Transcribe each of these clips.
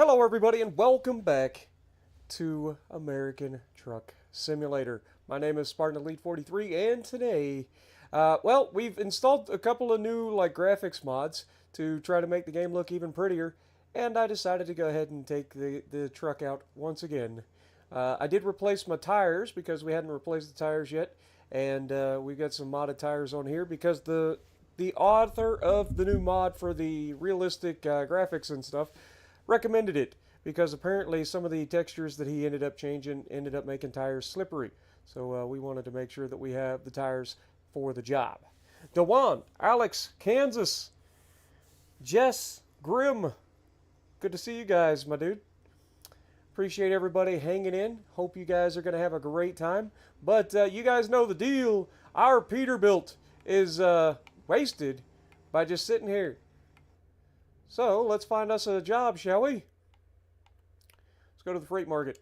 Hello, everybody, and welcome back to American Truck Simulator. My name is Spartan Elite 43, and today, we've installed a couple of new graphics mods to try to make the game look even prettier, and I decided to go ahead and take the truck out once again. I did replace my tires because we hadn't replaced the tires yet, and we've got some modded tires on here because the author of the new mod for the realistic graphics and stuff recommended it because apparently some of the textures that he ended up changing ended up making tires slippery. So we wanted to make sure that we have the tires for the job. Dewan, Alex, Kansas, Jess, Grim, good to see you guys, my dude. Appreciate everybody hanging in. Hope you guys are going to have a great time. But you guys know the deal. Our Peterbilt is wasted by just sitting here. So let's find us a job, shall we? Let's go to the freight market.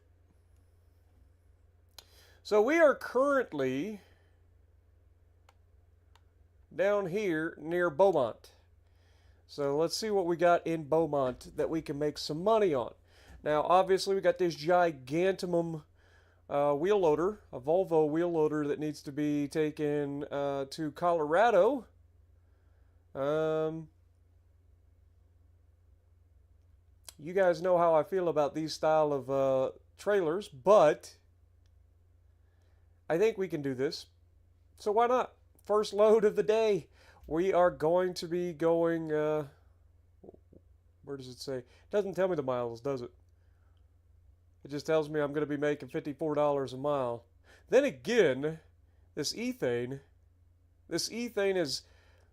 So we are currently down here near Beaumont. So let's see what we got in Beaumont that we can make some money on. Now, obviously, we got this gigantumum wheel loader, a Volvo wheel loader that needs to be taken to Colorado. You guys know how I feel about these style of trailers, but I think we can do this. So why not? First load of the day. We are going to be going, where does it say? It doesn't tell me the miles, does it? It just tells me I'm going to be making $54 a mile. Then again, this ethane is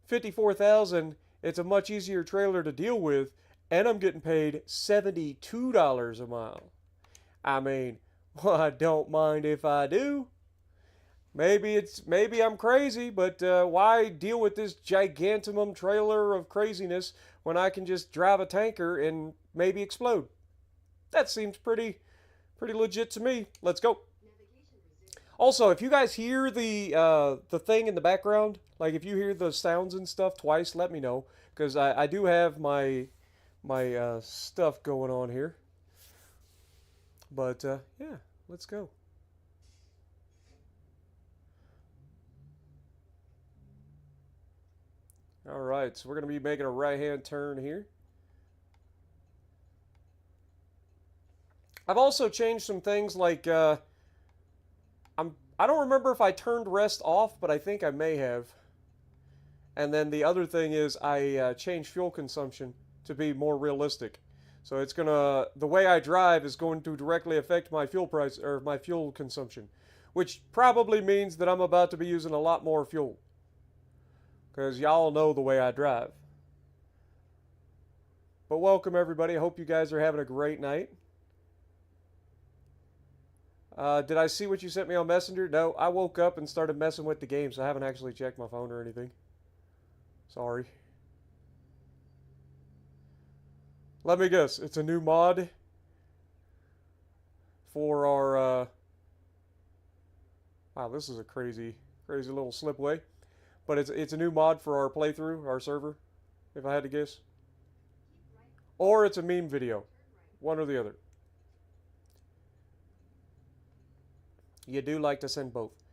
54,000. It's a much easier trailer to deal with, and I'm getting paid $72 a mile. I mean, well, I don't mind if I do. Maybe I'm crazy, but why deal with this gigantumum trailer of craziness when I can just drive a tanker and maybe explode? That seems pretty legit to me. Let's go. Also, if you guys hear the thing in the background, like if you hear the sounds and stuff twice, let me know, because I do have my stuff going on here. But yeah, let's go. All right, so we're going to be making a right-hand turn here. I've also changed some things like I don't remember if I turned rest off, but I think I may have. And then the other thing is I changed fuel consumption to be more realistic. So it's the way I drive is going to directly affect my fuel price or my fuel consumption, which probably means that I'm about to be using a lot more fuel. Because y'all know the way I drive. But welcome everybody. I hope you guys are having a great night. Did I see what you sent me on Messenger? No, I woke up and started messing with the game, so I haven't actually checked my phone or anything. Sorry. Let me guess, it's a new mod for our, wow, this is a crazy little slipway. But it's a new mod for our playthrough, our server, if I had to guess. Or it's a meme video. One or the other. You do like to send both.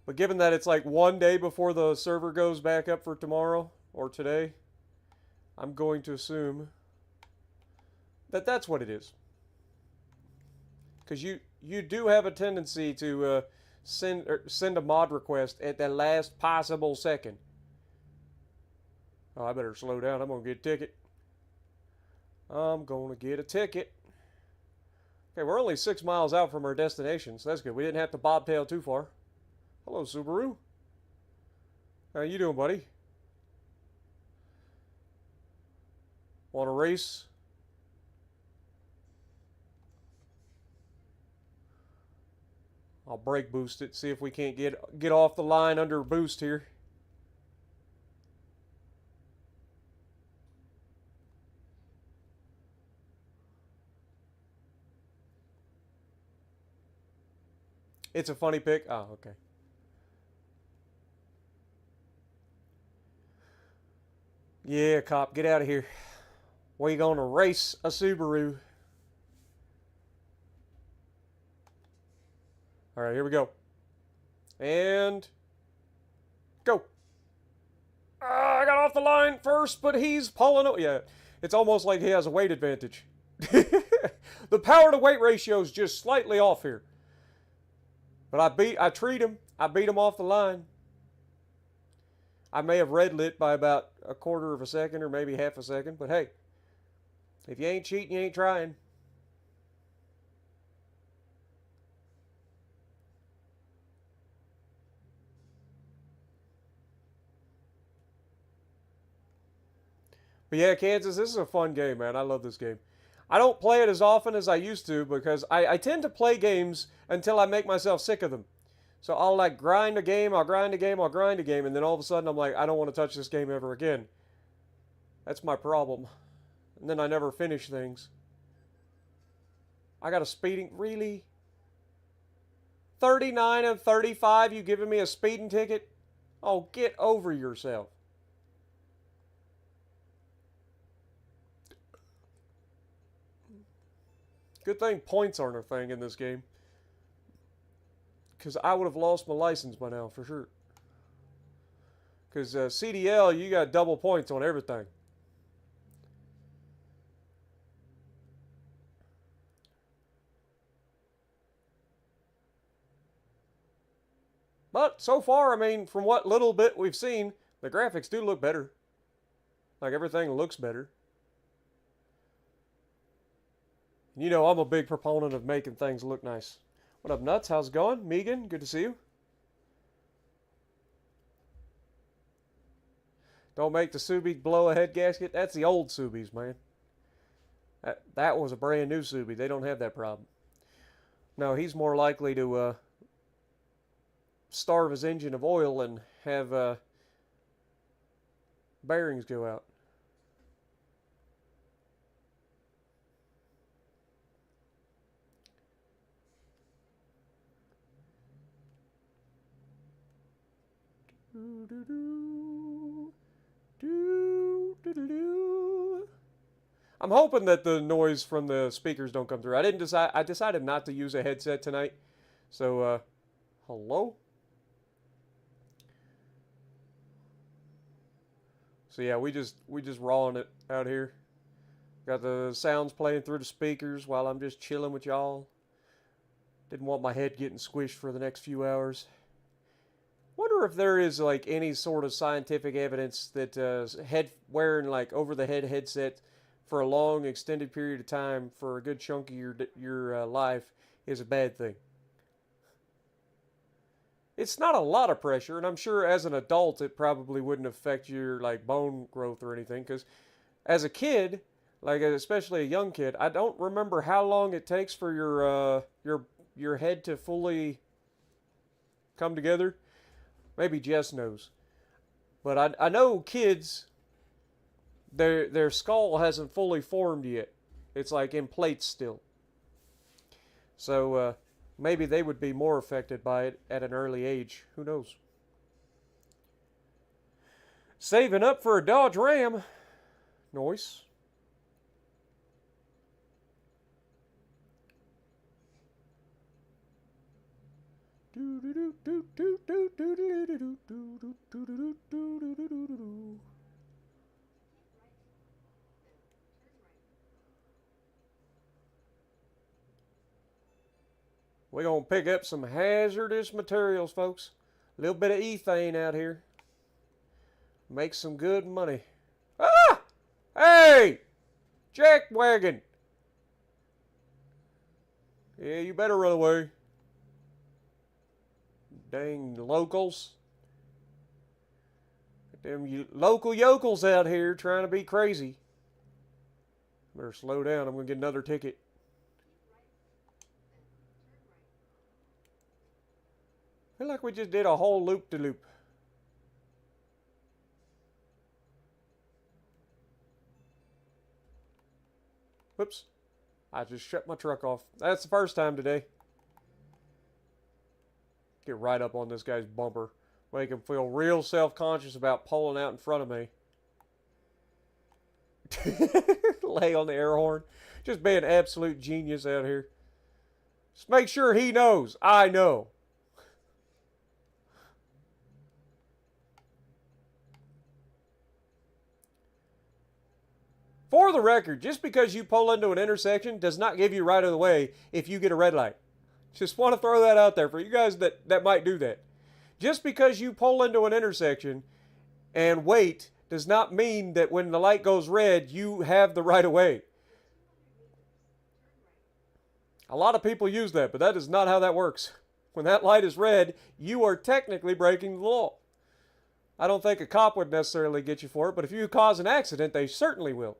But given that it's like one day before the server goes back up for tomorrow or today, I'm going to assume that that's what it is. Because you do have a tendency to send a mod request at the last possible second. Oh, I better slow down. I'm going to get a ticket. I'm going to get a ticket. Okay, we're only 6 miles out from our destination, so that's good. We didn't have to bobtail too far. Hello, Subaru. How you doing, buddy? Want to race? I'll brake boost it, see if we can't get off the line under boost here. It's a funny pic. Oh, okay. Yeah, cop, get out of here. We gonna race a Subaru. All right, here we go. And go. I got off the line first, but he's pulling up. Yeah, it's almost like he has a weight advantage. The power to weight ratio is just slightly off here. But I treat him. I beat him off the line. I may have red lit by about a quarter of a second or maybe half a second, but hey, if you ain't cheating, you ain't trying. But yeah, Kansas, this is a fun game, man. I love this game. I don't play it as often as I used to because I tend to play games until I make myself sick of them. So I'll like grind a game, I'll grind a game, I'll grind a game, and then all of a sudden I'm like, I don't want to touch this game ever again. That's my problem. And then I never finish things. I got a speeding, really? 39 of 35, you giving me a speeding ticket? Oh, get over yourself. Good thing points aren't a thing in this game. Because I would have lost my license by now, for sure. Because CDL, you got double points on everything. But so far, I mean, from what little bit we've seen, the graphics do look better. Like everything looks better. You know, I'm a big proponent of making things look nice. What up, Nuts? How's it going? Megan, good to see you. Don't make the Subi blow a head gasket. That's the old Subis, man. That was a brand new Subi. They don't have that problem. No, he's more likely to starve his engine of oil and have bearings go out. I'm hoping that the noise from the speakers don't come through. I decided not to use a headset tonight. So hello? So yeah, we just rawing it out here. Got the sounds playing through the speakers while I'm just chilling with y'all. Didn't want my head getting squished for the next few hours. Wonder if there is like any sort of scientific evidence that wearing like over the head headset for a long extended period of time for a good chunk of your life is a bad thing. It's not a lot of pressure, and I'm sure as an adult it probably wouldn't affect your like bone growth or anything, because as a kid, like especially a young kid, I don't remember how long it takes for your head to fully come together. Maybe Jess knows. But I know kids, their skull hasn't fully formed yet. It's like in plates still. So maybe they would be more affected by it at an early age. Who knows? Saving up for a Dodge Ram. Nice. We're going to pick up some hazardous materials, folks. A little bit of ethane out here. Make some good money. Ah! Hey! Jack wagon! Yeah, you better run away. Dang locals. Them local yokels out here trying to be crazy. Better slow down. I'm going to get another ticket. I feel like we just did a whole loop-de-loop. Whoops. I just shut my truck off. That's the first time today. Get right up on this guy's bumper. Make him feel real self-conscious about pulling out in front of me. Lay on the air horn. Just being an absolute genius out here. Just make sure he knows. I know. For the record, just because you pull into an intersection does not give you right of the way if you get a red light. Just want to throw that out there for you guys that might do that. Just because you pull into an intersection and wait does not mean that when the light goes red, you have the right of way. A lot of people use that, but that is not how that works. When that light is red, you are technically breaking the law. I don't think a cop would necessarily get you for it, but if you cause an accident, they certainly will.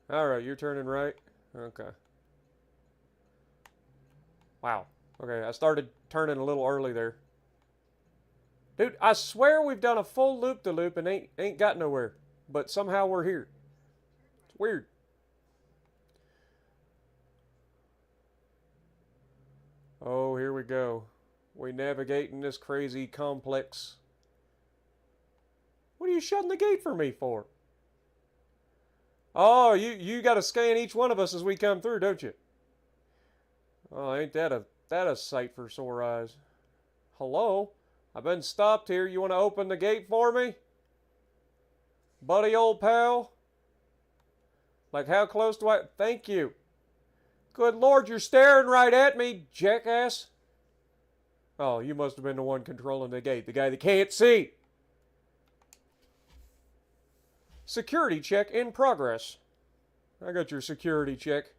All right, you're turning right. Okay. Wow. Okay, I started turning a little early there. Dude, I swear we've done a full loop-de-loop and ain't got nowhere. But somehow we're here. It's weird. Oh, here we go. We navigate in this crazy complex. What are you shutting the gate for me for? Oh, you got to scan each one of us as we come through, don't you? Oh, ain't that a sight for sore eyes? Hello? I've been stopped here. You want to open the gate for me? Buddy, old pal? Like, how close do I... Thank you. Good Lord, you're staring right at me, jackass. Oh, you must have been the one controlling the gate. The guy that can't see. Security check in progress. I got your security check.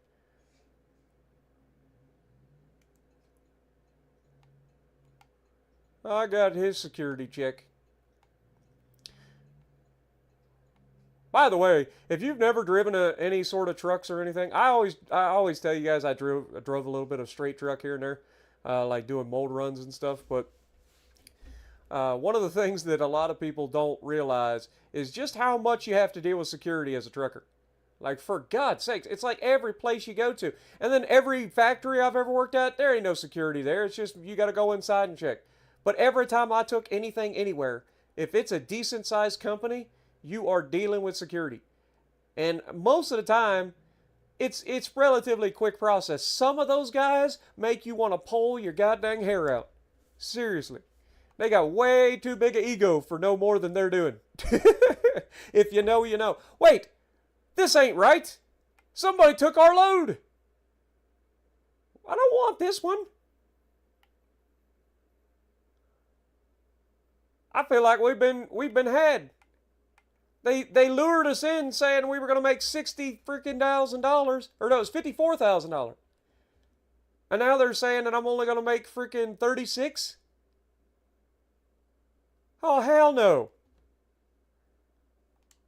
I got his security check. By the way, if you've never driven any sort of trucks or anything, I always tell you guys I drove a little bit of straight truck here and there, like doing mold runs and stuff. But one of the things that a lot of people don't realize is just how much you have to deal with security as a trucker. Like, for God's sakes, it's like every place you go to. And then every factory I've ever worked at, there ain't no security there. It's just you got to go inside and check. But every time I took anything anywhere, if it's a decent sized company, you are dealing with security. And most of the time, it's relatively quick process. Some of those guys make you want to pull your goddamn hair out. Seriously. They got way too big an ego for no more than they're doing. If you know, you know. Wait, this ain't right. Somebody took our load. I don't want this one. I feel like we've been had. They lured us in saying we were going to make $60,000, or no, it's $54,000. And now they're saying that I'm only going to make freaking 36. Oh, hell no.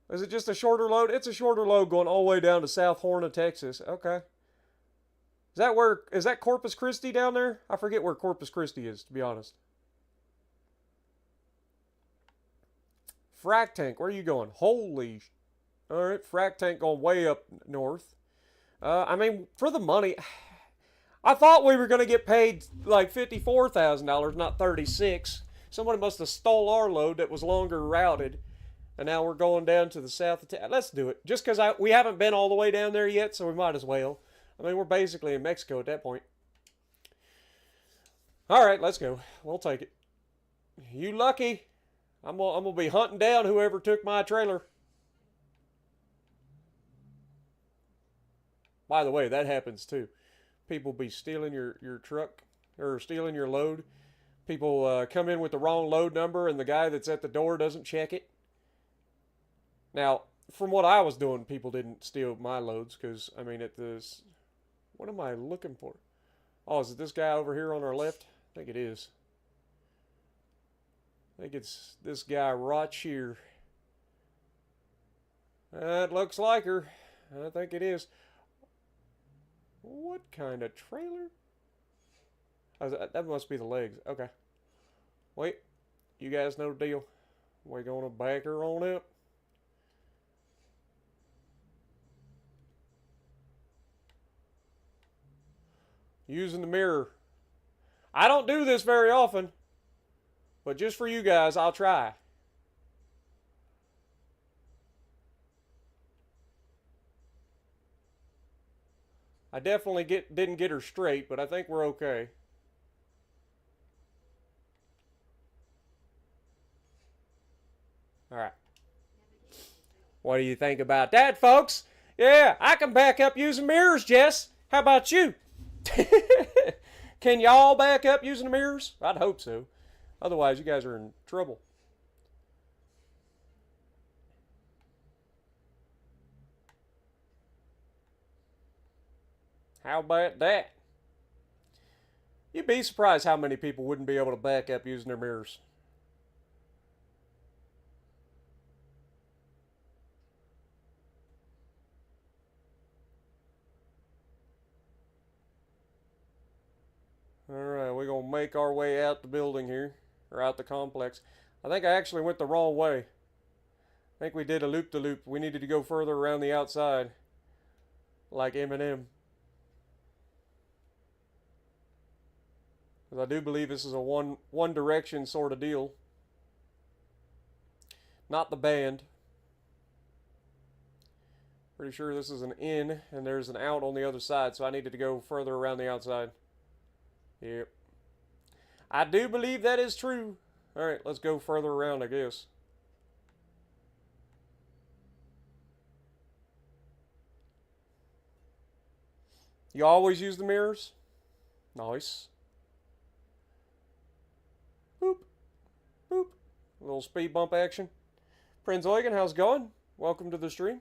Is it just a shorter load? It's a shorter load going all the way down to South Horn of Texas. Okay. Is that Corpus Christi down there? I forget where Corpus Christi is, to be honest. Frac tank, where are you going? Holy... All right, frac tank going way up north. I mean, for the money... I thought we were going to get paid like $54,000, not 36. Somebody must have stole our load that was longer routed. And now we're going down to the south of town. Let's do it. Just because we haven't been all the way down there yet, so we might as well. I mean, we're basically in Mexico at that point. All right, let's go. We'll take it. You lucky. I'm gonna be hunting down whoever took my trailer. By the way, that happens too. People be stealing your truck or stealing your load. People come in with the wrong load number and the guy that's at the door doesn't check it. Now, from what I was doing, people didn't steal my loads because, I mean, at this... What am I looking for? Oh, is it this guy over here on our left? I think it is. I think it's this guy right here. That looks like her. I think it is. What kind of trailer? Oh, that must be the legs. Okay. Wait. You guys know the deal. We're going to back her on up. Using the mirror. I don't do this very often. But just for you guys, I'll try. I definitely didn't get her straight, but I think we're okay. All right. What do you think about that, folks? Yeah, I can back up using mirrors, Jess. How about you? Can y'all back up using the mirrors? I'd hope so. Otherwise, you guys are in trouble. How about that? You'd be surprised how many people wouldn't be able to back up using their mirrors. Alright, we're going to make our way out the building here, or out the complex. I think I actually went the wrong way. I think we did a loop-de-loop. We needed to go further around the outside, like Eminem. Because I do believe this is a one direction sort of deal. Not the band. Pretty sure this is an in, and there's an out on the other side, so I needed to go further around the outside. Yep. I do believe that is true. Alright, let's go further around, I guess. You always use the mirrors? Nice. Boop. Boop. A little speed bump action. Prince Eugen, how's it going? Welcome to the stream.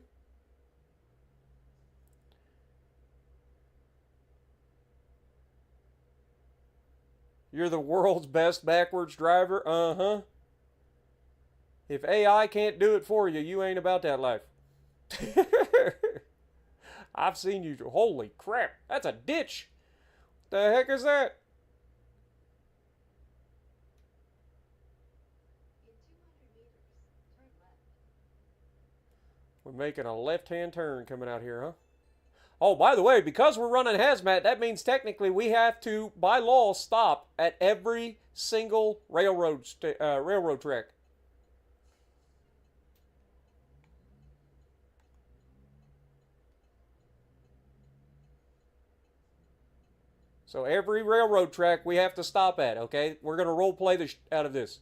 You're the world's best backwards driver? Uh-huh. If AI can't do it for you, you ain't about that life. I've seen you. Holy crap. That's a ditch. What the heck is that? We're making a left-hand turn coming out here, huh? Oh, by the way, because we're running Hazmat, that means technically we have to, by law, stop at every single railroad track. So every railroad track we have to stop at, okay? We're going to role play the out of this.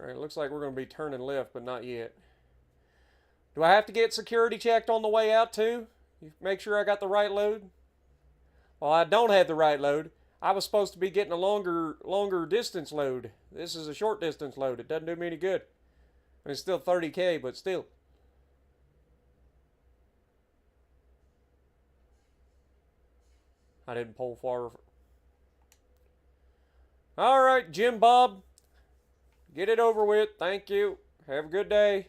Alright, looks like we're going to be turning left, but not yet. Do I have to get security checked on the way out too? Make sure I got the right load? Well, I don't have the right load. I was supposed to be getting a longer distance load. This is a short distance load. It doesn't do me any good. I mean, it's still 30K, but still. I didn't pull far. Alright, Jim Bob. Get it over with. Thank you. Have a good day.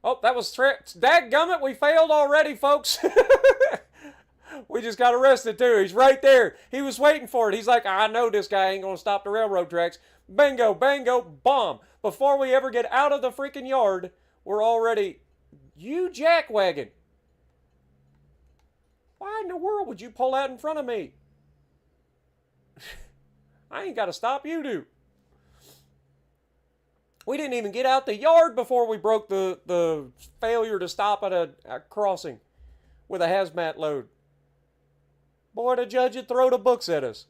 Oh, that was dadgummit, we failed already, folks. We just got arrested too. He's right there. He was waiting for it. He's like, I know this guy ain't gonna stop the railroad tracks. Bingo, bango, bomb. Before we ever get out of the freaking yard, we're already... You jackwagon. Why in the world would you pull out in front of me? I ain't got to stop, you do. We didn't even get out the yard before we broke the failure to stop at a crossing with a hazmat load. Boy, the judge would throw the books at us.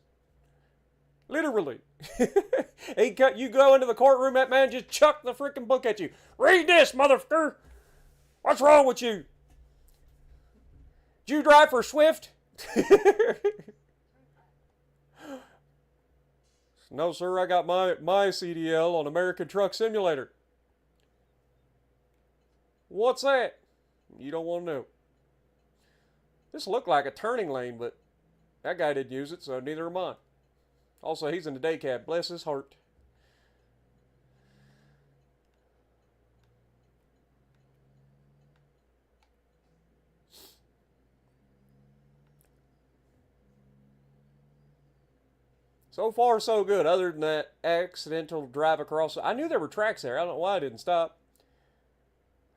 Literally. You go into the courtroom, that man just chucked the freaking book at you. Read this, motherfucker. What's wrong with you? Did you drive for Swift? No, sir, I got my CDL on American Truck Simulator. What's that? You don't want to know. This looked like a turning lane, but that guy didn't use it, so neither am I. Also, he's in the day cab. Bless his heart. So far, so good, other than that accidental drive across. I knew there were tracks there. I don't know why I didn't stop.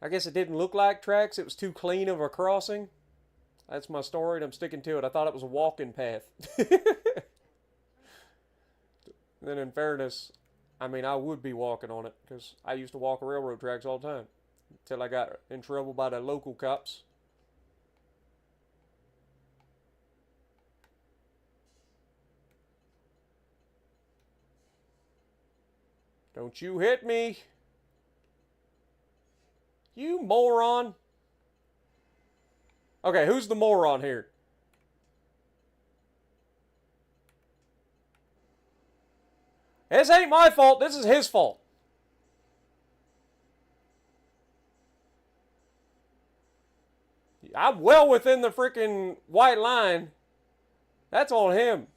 I guess it didn't look like tracks. It was too clean of a crossing. That's my story, and I'm sticking to it. I thought it was a walking path. Then, in fairness, I mean, I would be walking on it because I used to walk railroad tracks all the time until I got in trouble by the local cops. Don't you hit me, you moron. Okay, who's the moron here? This ain't my fault. This is his fault. I'm well within the freaking white line. That's on him.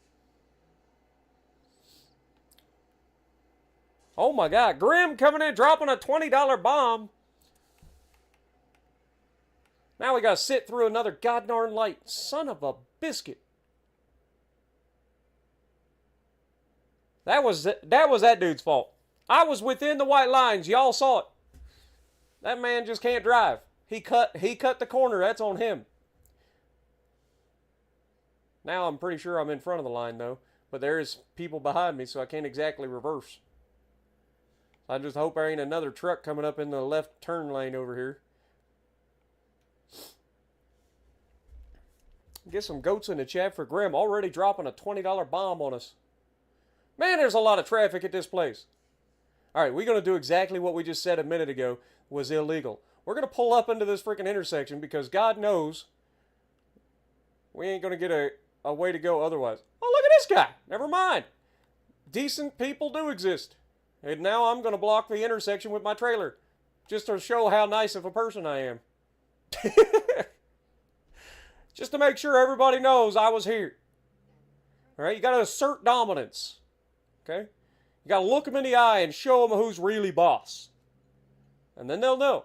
Oh my God. Grim coming in, dropping a $20 bomb. Now we got to sit through another goddarn light. Son of a biscuit. That was that dude's fault. I was within the white lines. Y'all saw it. That man just can't drive. He cut the corner. That's on him. Now I'm pretty sure I'm in front of the line though. But there is people behind me, so I can't exactly reverse. I just hope there ain't another truck coming up in the left turn lane over here. Get some goats in the chat for Grim. Already dropping a $20 bomb on us. Man, there's a lot of traffic at this place. All right, we're going to do exactly what we just said a minute ago was illegal. We're going to pull up into this freaking intersection because God knows we ain't going to get a way to go otherwise. Oh, look at this guy. Never mind. Decent people do exist. And now I'm going to block the intersection with my trailer just to show how nice of a person I am. Just to make sure everybody knows I was here. All right, you got to assert dominance. Okay? You got to look them in the eye and show them who's really boss. And then they'll know.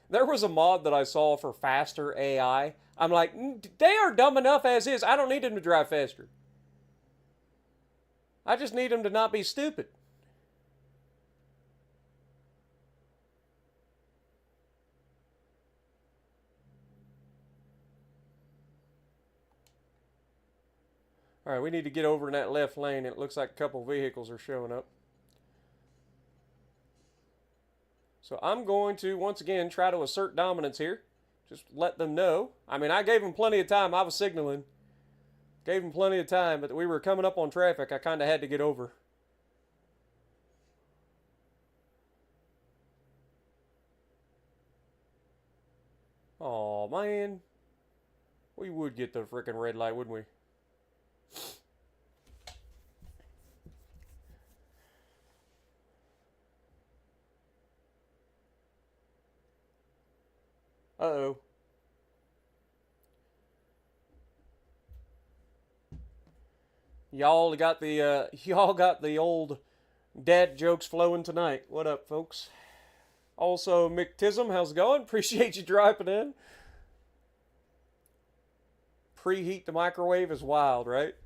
There was a mod that I saw for faster AI. I'm like, they are dumb enough as is. I don't need them to drive faster. I just need them to not be stupid. All right, we need to get over in that left lane. It looks like a couple vehicles are showing up. So I'm going to, once again, try to assert dominance here. Just let them know. I mean, I gave them plenty of time. I was signaling. Gave them plenty of time, but we were coming up on traffic. I kind of had to get over. Oh man. We would get the frickin' red light, wouldn't we? Uh-oh. Y'all got the old dad jokes flowing tonight. What up, folks? Also, Mick Tism, how's it going? Appreciate you dropping in. Preheat the microwave is wild, right?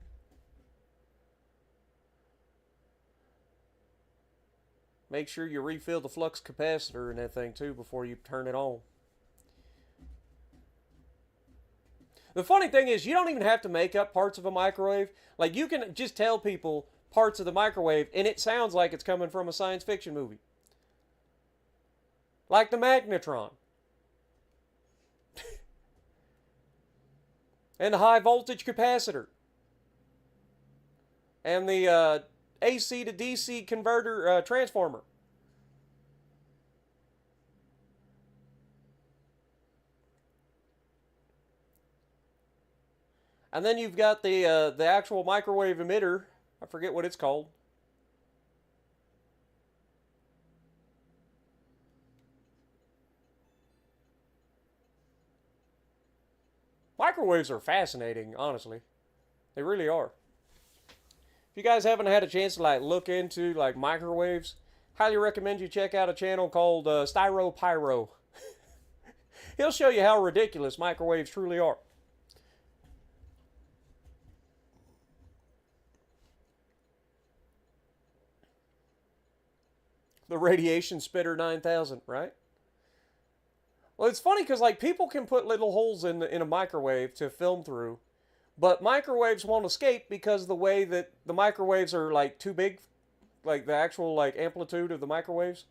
Make sure you refill the flux capacitor and that thing too before you turn it on. The funny thing is, you don't even have to make up parts of a microwave. Like, you can just tell people parts of the microwave, and it sounds like it's coming from a science fiction movie. Like the magnetron. And the high voltage capacitor. And the AC to DC converter transformer. And then you've got the actual microwave emitter. I forget what it's called. Microwaves are fascinating, honestly. They really are. If you guys haven't had a chance to look into microwaves, highly recommend you check out a channel called Styro Pyro. He'll show you how ridiculous microwaves truly are. The radiation spitter 9000, right? Well, it's funny because like people can put little holes in a microwave to film through, but microwaves won't escape because of the way that the microwaves are like too big, like the actual like amplitude of the microwaves.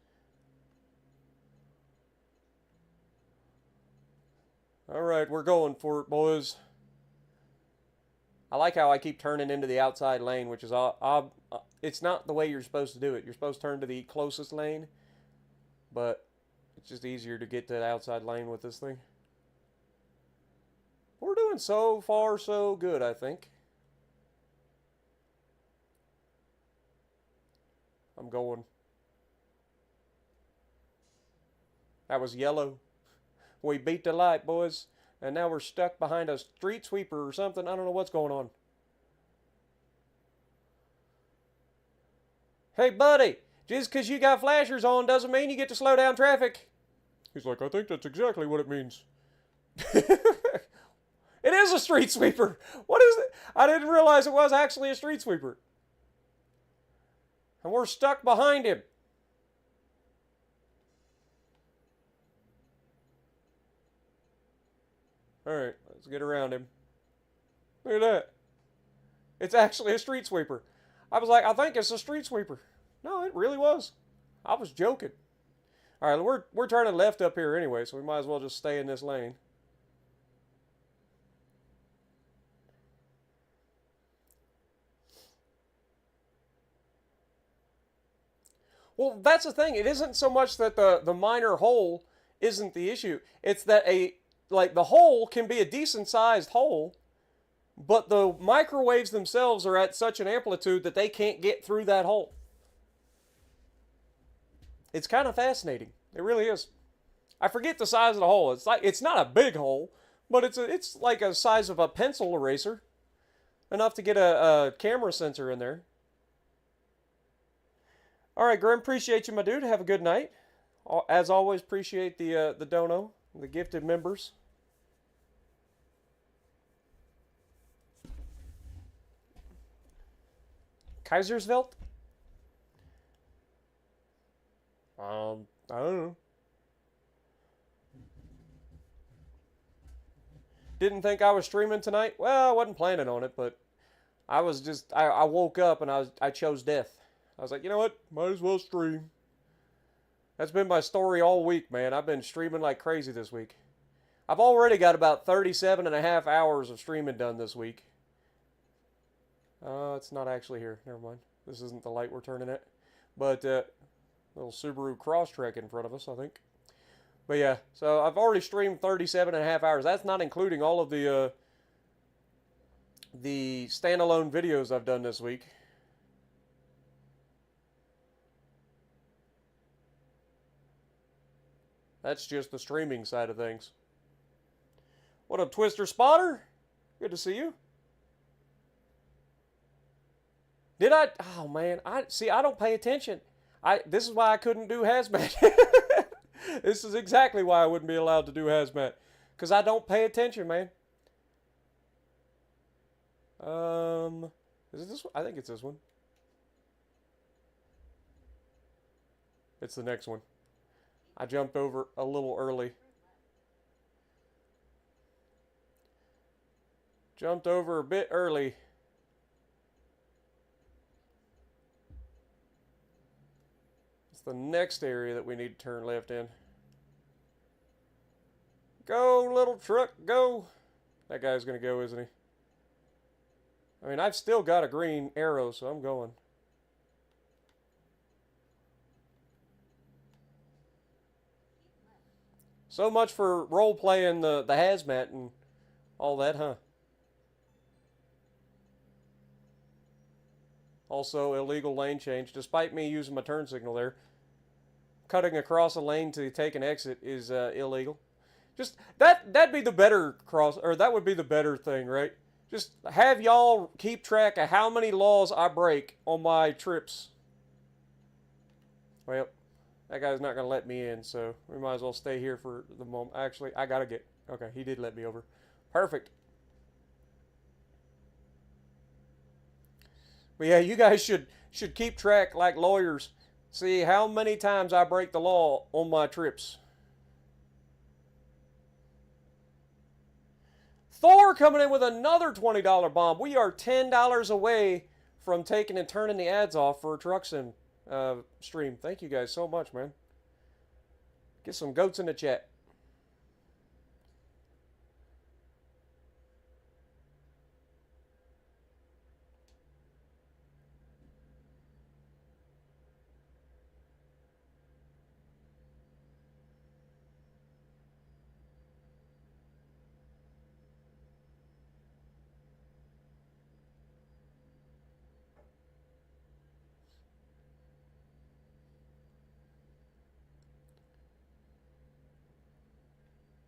All right, we're going for it, boys. I like how I keep turning into the outside lane, which is it's not the way you're supposed to do it. You're supposed to turn to the closest lane, but it's just easier to get to the outside lane with this thing. We're doing so far so good, I think. I'm going. That was yellow. We beat the light, boys. And now we're stuck behind a street sweeper or something. I don't know what's going on. Hey, buddy, just because you got flashers on doesn't mean you get to slow down traffic. He's like, I think that's exactly what it means. It is a street sweeper. What is it? I didn't realize it was actually a street sweeper. And we're stuck behind him. Alright, let's get around him. Look at that. It's actually a street sweeper. I was like, I think it's a street sweeper. No, it really was. I was joking. Alright, we're turning left up here anyway, so we might as well just stay in this lane. Well, that's the thing. It isn't so much that the minor hole isn't the issue. It's that the hole can be a decent sized hole, but the microwaves themselves are at such an amplitude that they can't get through that hole. It's kind of fascinating. It really is. I forget the size of the hole. It's not a big hole, but it's like a size of a pencil eraser, enough to get a camera sensor in there. All right, Grim, appreciate you, my dude. Have a good night. As always, appreciate the dono, the gifted members. Kaisersveld? I don't know. Didn't think I was streaming tonight. Well, I wasn't planning on it, but I was just I woke up and I chose death. I was like, you know what? Might as well stream. That's been my story all week, man. I've been streaming like crazy this week. I've already got about 37 and a half hours of streaming done this week. It's not actually here. Never mind. This isn't the light we're turning at. But, little Subaru Crosstrek in front of us, I think. But yeah, so I've already streamed 37 and a half hours. That's not including all of the standalone videos I've done this week. That's just the streaming side of things. What up, Twister Spotter? Good to see you. Did I? Oh man, I don't pay attention. This is why I couldn't do hazmat. This is exactly why I wouldn't be allowed to do hazmat, because I don't pay attention, man. Is it this one? I think it's this one. It's the next one. I jumped over a little early. Jumped over a bit early. It's the next area that we need to turn left in. Go, little truck, go. That guy's going to go, isn't he? I mean, I've still got a green arrow, so I'm going. So much for role-playing the hazmat and all that, huh? Also, illegal lane change. Despite me using my turn signal there, cutting across a lane to take an exit is illegal. Just that'd be the better that would be the better thing, right? Just have y'all keep track of how many laws I break on my trips. Well, that guy's not going to let me in, so we might as well stay here for the moment. Actually, I got to get... Okay, he did let me over. Perfect. But yeah, you guys should keep track like lawyers. See how many times I break the law on my trips. Thor coming in with another $20 bomb. We are $10 away from taking and turning the ads off for a truck sim stream. Thank you guys so much, man. Get some goats in the chat.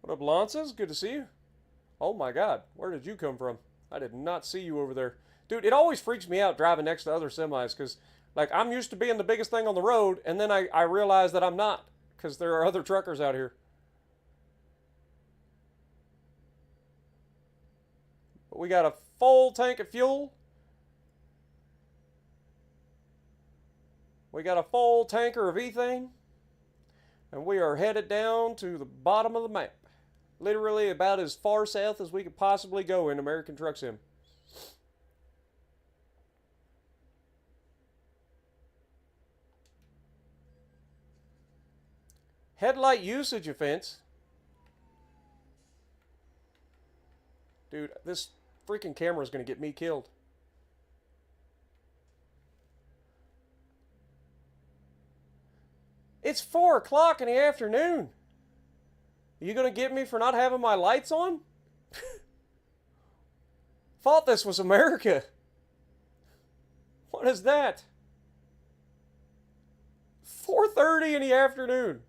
What up, Lances? Good to see you. Oh my god, where did you come from? I did not see you over there. Dude, it always freaks me out driving next to other semis because, like, I'm used to being the biggest thing on the road, and then I realize that I'm not because there are other truckers out here. But we got a full tank of fuel. We got a full tanker of ethane. And we are headed down to the bottom of the map. Literally about as far south as we could possibly go in American Truck Sim. Headlight usage offense. Dude, this freaking camera is going to get me killed. It's 4 o'clock in the afternoon. Are you going to get me for not having my lights on? Thought this was America. What is that? 4:30 in the afternoon.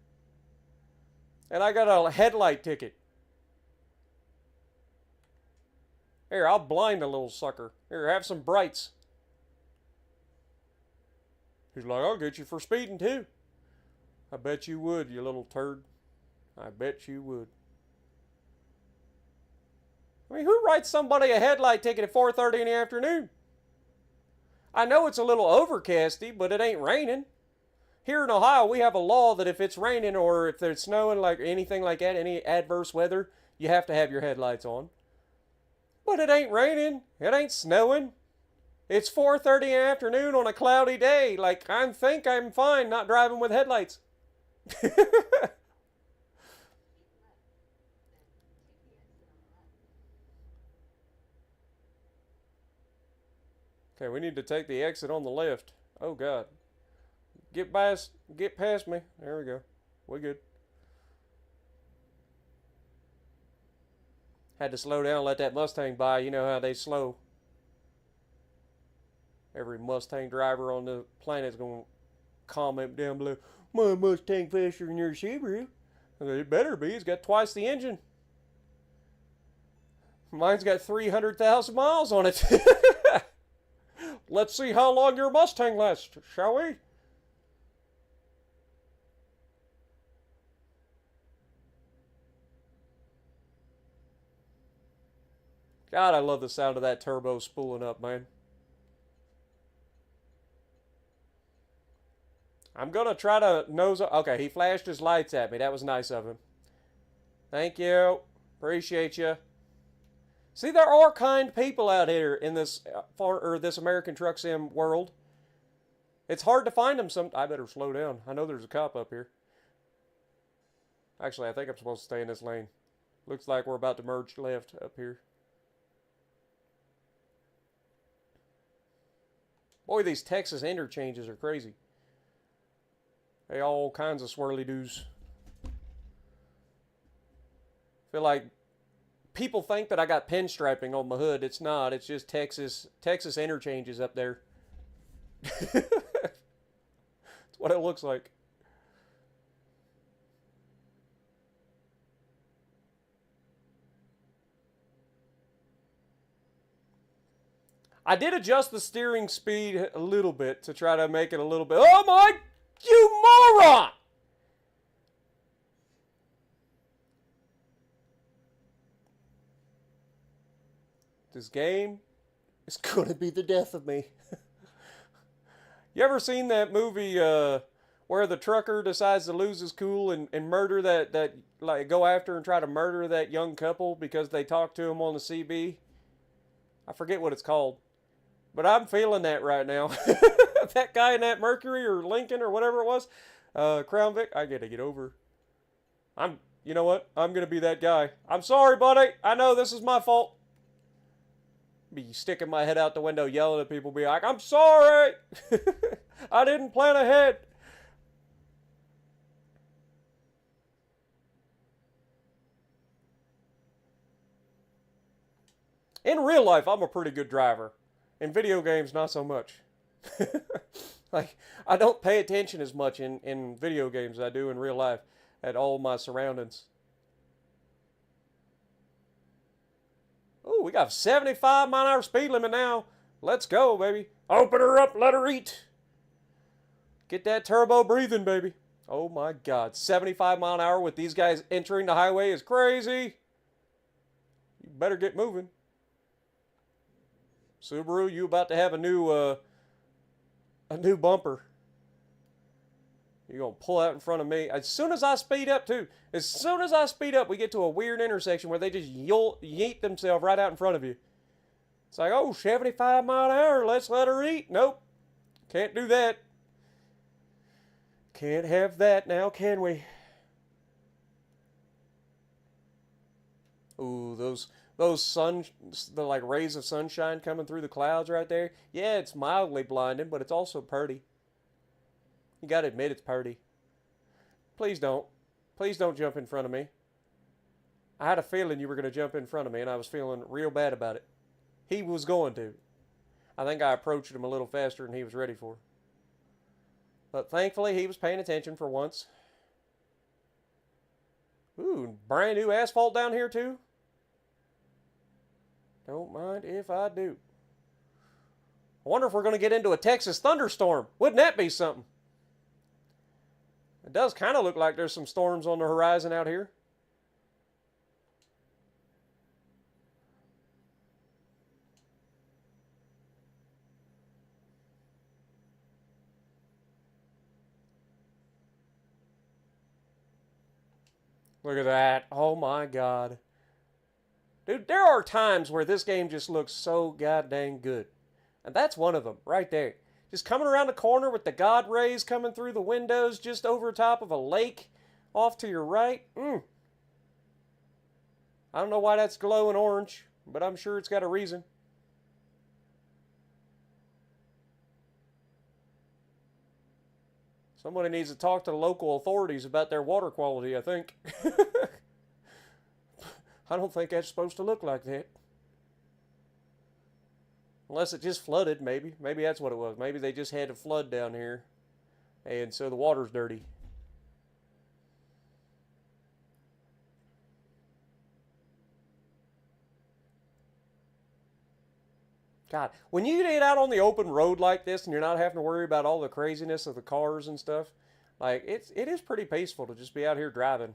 And I got a headlight ticket. Here, I'll blind a little sucker. Here, have some brights. He's like, I'll get you for speeding too. I bet you would, you little turd. I bet you would. I mean, who writes somebody a headlight ticket at 4:30 in the afternoon? I know it's a little overcasty, but it ain't raining. Here in Ohio, we have a law that if it's raining or if there's snowing, like anything like that, any adverse weather, you have to have your headlights on. But it ain't raining. It ain't snowing. It's 4:30 in the afternoon on a cloudy day. Like, I think I'm fine not driving with headlights. Okay, we need to take the exit on the left. Oh god. Get past me. There we go. We're good. Had to slow down, let that Mustang by. You know how they slow. Every Mustang driver on the planet is going to comment down below, my Mustang faster than your Subaru. It better be. It's got twice the engine. Mine's got 300,000 miles on it. Let's see how long your Mustang lasts, shall we? God, I love the sound of that turbo spooling up, man. I'm going to try to nose... Okay, he flashed his lights at me. That was nice of him. Thank you. Appreciate you. See, there are kind people out here in this this American Truck Sim world. It's hard to find them. I better slow down. I know there's a cop up here. Actually, I think I'm supposed to stay in this lane. Looks like we're about to merge left up here. Boy, these Texas interchanges are crazy. They all kinds of swirly doos. Feel like people think that I got pinstriping on my hood. It's not. It's just Texas interchanges up there. That's what it looks like. I did adjust the steering speed a little bit to try to make it a little bit... Oh my... You moron! This game is going to be the death of me. You ever seen that movie, where the trucker decides to lose his cool and murder that like go after and try to murder that young couple because they talked to him on the CB. I forget what it's called, but I'm feeling that right now. That guy in that Mercury or Lincoln or whatever it was, Crown Vic. I gotta get over. You know what? I'm gonna be that guy. I'm sorry, buddy. I know this is my fault. Be sticking my head out the window, yelling at people, be like, "I'm sorry. I didn't plan ahead." In real life, I'm a pretty good driver. In video games, not so much. Like, I don't pay attention as much in video games as I do in real life at all my surroundings. Ooh, we got a 75-mile-an-hour speed limit now. Let's go, baby. Open her up, let her eat. Get that turbo breathing, baby. Oh my God, 75 mile an hour with these guys entering the highway is crazy. You better get moving. Subaru, you about to have a new bumper. You're going to pull out in front of me. As soon as I speed up, too. As soon as I speed up, we get to a weird intersection where they just yeet themselves right out in front of you. It's like, oh, 75 mile an hour. Let's let her eat. Nope. Can't do that. Can't have that now, can we? Ooh, the like rays of sunshine coming through the clouds right there. Yeah, it's mildly blinding, but it's also pretty. You gotta admit it's pretty. Please don't. Please don't jump in front of me. I had a feeling you were gonna jump in front of me, and I was feeling real bad about it. He was going to. I think I approached him a little faster than he was ready for. But thankfully, he was paying attention for once. Ooh, brand new asphalt down here, too. Don't mind if I do. I wonder if we're going to get into a Texas thunderstorm. Wouldn't that be something? It does kind of look like there's some storms on the horizon out here. Look at that. Oh my God. Dude, there are times where this game just looks so goddamn good. And that's one of them, right there. Just coming around the corner with the God rays coming through the windows just over top of a lake off to your right. I don't know why that's glowing orange, but I'm sure it's got a reason. Somebody needs to talk to the local authorities about their water quality, I think. I don't think that's supposed to look like that. Unless it just flooded, maybe. Maybe that's what it was. Maybe they just had a flood down here, and so the water's dirty. God, when you get out on the open road like this and you're not having to worry about all the craziness of the cars and stuff, like it is pretty peaceful to just be out here driving.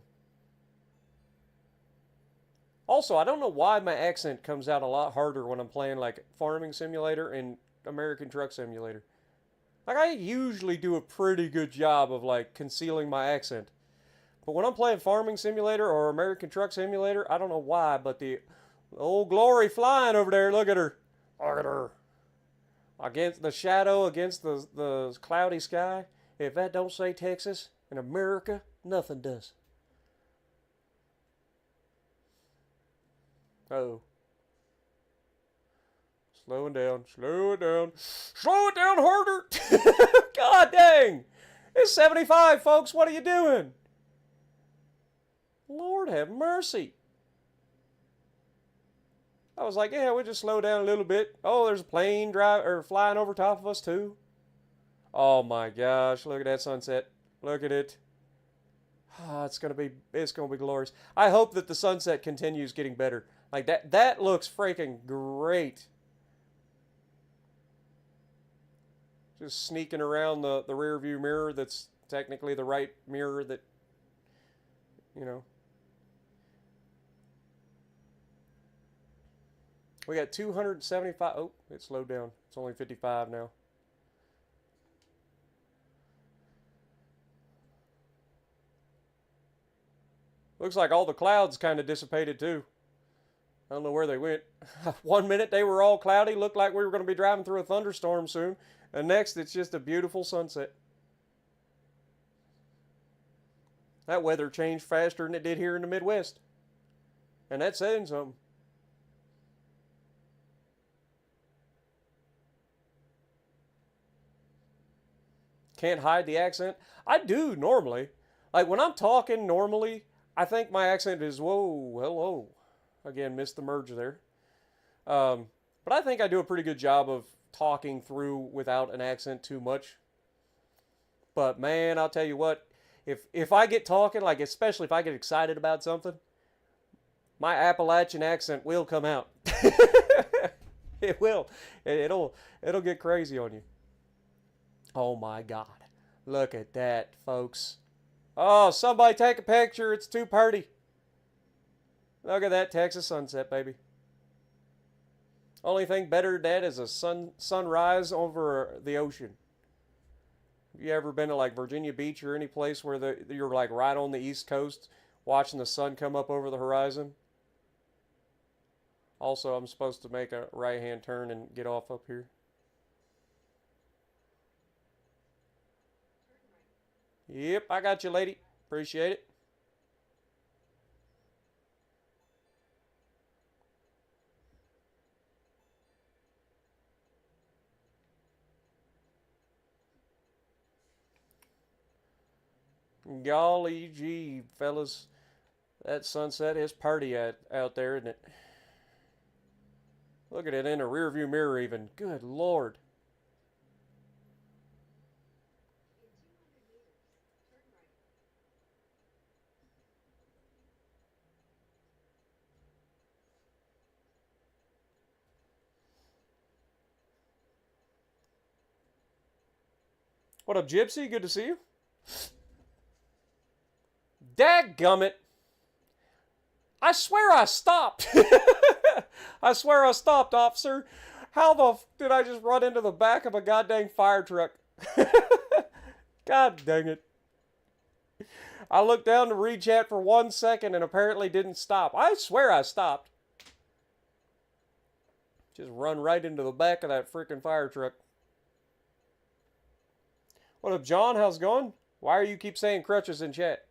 Also, I don't know why my accent comes out a lot harder when I'm playing like Farming Simulator and American Truck Simulator. Like I usually do a pretty good job of like concealing my accent. But when I'm playing Farming Simulator or American Truck Simulator, I don't know why, but the old Glory flying over there, look at her. Look at her. Against the shadow, against the cloudy sky. If that don't say Texas and America, nothing does. Uh-oh. Slowing down, slow it down. Slow it down harder! God dang! It's 75, folks. What are you doing? Lord have mercy. I was like, yeah, we'll just slow down a little bit. Oh, there's a plane flying over top of us, too. Oh, my gosh. Look at that sunset. Look at it. Oh, it's gonna be glorious. I hope that the sunset continues getting better. Like that looks freaking great. Just sneaking around the rear view mirror that's technically the right mirror that, you know. We got 275. Oh, it slowed down. It's only 55 now. Looks like all the clouds kind of dissipated too. I don't know where they went. One minute they were all cloudy, looked like we were going to be driving through a thunderstorm soon. And next it's just a beautiful sunset. That weather changed faster than it did here in the Midwest. And that's saying something. Can't hide the accent. I do normally. Like when I'm talking normally, I think my accent is whoa, hello. Again, missed the merge there. But I think I do a pretty good job of talking through without an accent too much. But man, I'll tell you what, if I get talking, like especially if I get excited about something, my Appalachian accent will come out. It will. It'll get crazy on you. Oh my God. Look at that, folks. Oh, somebody take a picture. It's too pretty. Look at that Texas sunset, baby. Only thing better than that is a sunrise over the ocean. Have you ever been to like Virginia Beach or any place where you're like right on the East Coast watching the sun come up over the horizon? Also, I'm supposed to make a right-hand turn and get off up here. Yep, I got you, lady. Appreciate it. Golly gee, fellas. That sunset is pretty out there, isn't it? Look at it in a rearview mirror even. Good Lord. What up, Gypsy? Good to see you. Dadgummit. I swear I stopped. I swear I stopped, officer. How the did I just run into the back of a goddamn fire truck? God dang it. I looked down to read chat for 1 second and apparently didn't stop. I swear I stopped. Just run right into the back of that freaking fire truck. What up, John? How's it going? Why are you keep saying crutches in chat?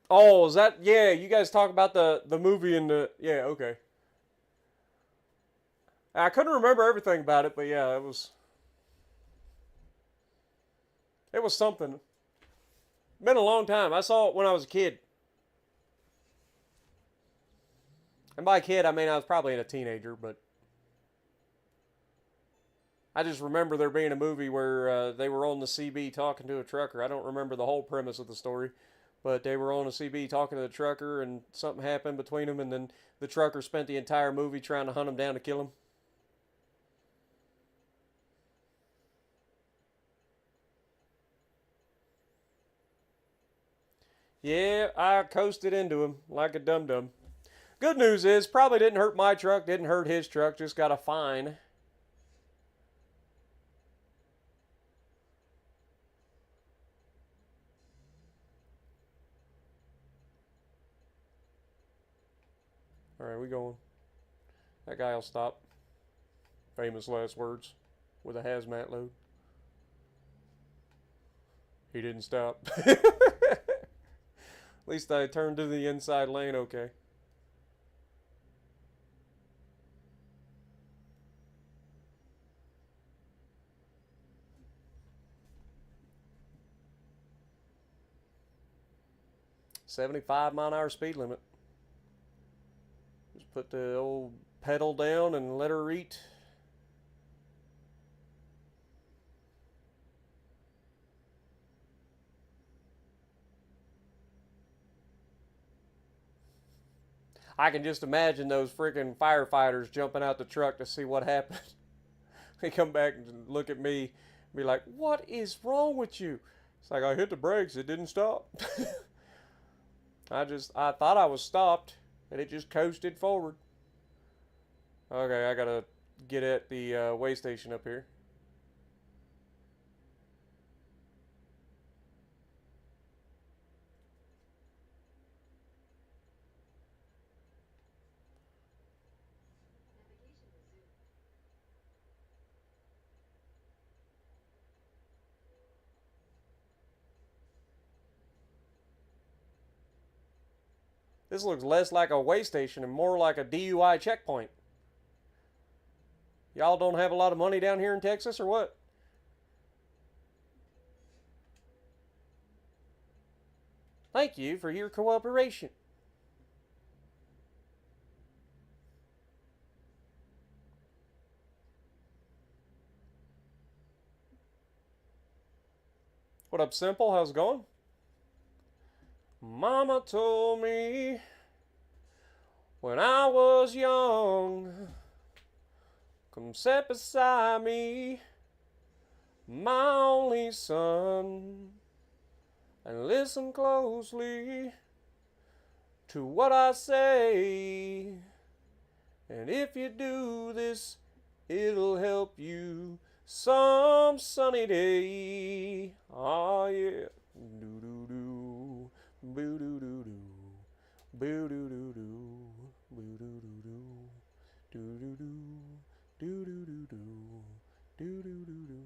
Oh, is that, yeah, you guys talk about the movie and the, yeah, okay. I couldn't remember everything about it, but yeah, it was something. Been a long time. I saw it when I was a kid. And by kid, I mean I was probably a teenager, but I just remember there being a movie where they were on the CB talking to a trucker. I don't remember the whole premise of the story, but they were on a CB talking to the trucker, and something happened between them, and then the trucker spent the entire movie trying to hunt him down to kill him. Yeah, I coasted into him like a dum-dum. Good news is, probably didn't hurt my truck, didn't hurt his truck, just got a fine. Alright, we going. That guy'll stop. Famous last words with a hazmat load. He didn't stop. At least I turned to the inside lane okay. $75-mile-an-hour speed limit. Just put the old pedal down and let her eat. I can just imagine those freaking firefighters jumping out the truck to see what happened. They come back and look at me and be like, what is wrong with you? It's like I hit the brakes, it didn't stop. I thought I was stopped, and it just coasted forward. Okay, I gotta get at the way station up here. This looks less like a way station and more like a DUI checkpoint. Y'all don't have a lot of money down here in Texas or what? Thank you for your cooperation. What up, Simple? How's it going? Mama told me when I was young, come sit beside me, my only son, and listen closely to what I say. And if you do this, it'll help you some sunny day. Oh yeah. Do do do. Boo doo doo doo. Boo doo doo doo. Boo doo doo doo. Doo doo doo. Doo doo doo doo. Doo doo doo doo.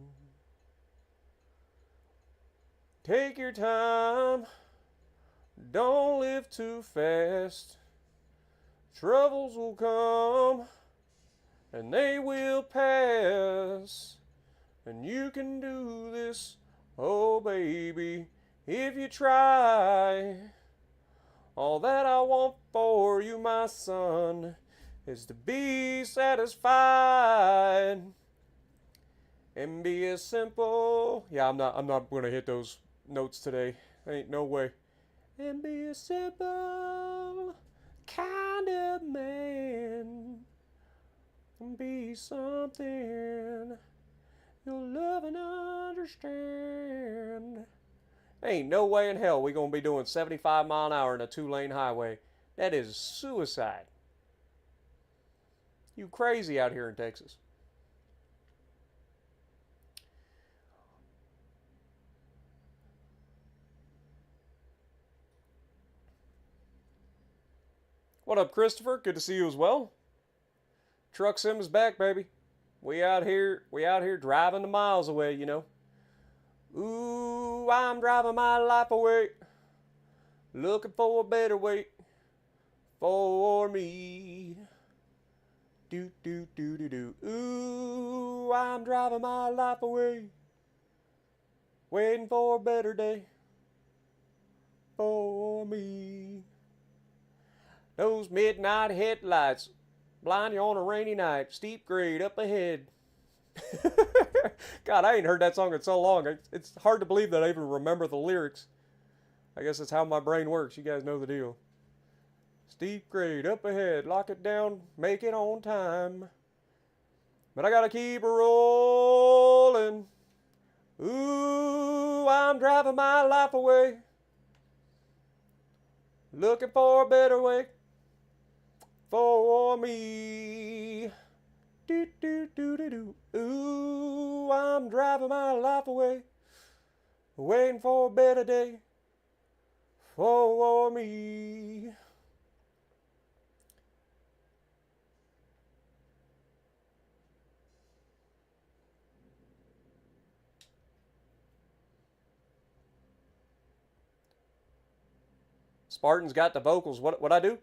Take your time. Don't live too fast. Troubles will come and they will pass. And you can do this, oh baby, if you try. All that I want for you, my son, is to be satisfied and be as simple. Yeah, I'm not gonna hit those notes today. Ain't no way. And be a simple kind of man. And be something you'll love and understand. Ain't no way in hell we gonna be doing 75 mile an hour in a 2-lane highway. That is suicide. You crazy out here in Texas. What up, Christopher? Good to see you as well. Truck Sim is back, baby. We out here driving the miles away, you know. Ooh, I'm driving my life away, looking for a better way for me. Do do do do do. Ooh, I'm driving my life away, waiting for a better day for me. Those midnight headlights blind you on a rainy night, steep grade up ahead. God, I ain't heard that song in so long. It's hard to believe that I even remember the lyrics. I guess that's how my brain works. You guys know the deal. Steep grade up ahead, lock it down, make it on time. But I gotta keep rolling. Ooh, I'm driving my life away, looking for a better way for me. Do do do do do. Ooh, I'm driving my life away, waiting for a better day for me. Spartan's got the vocals. What I do?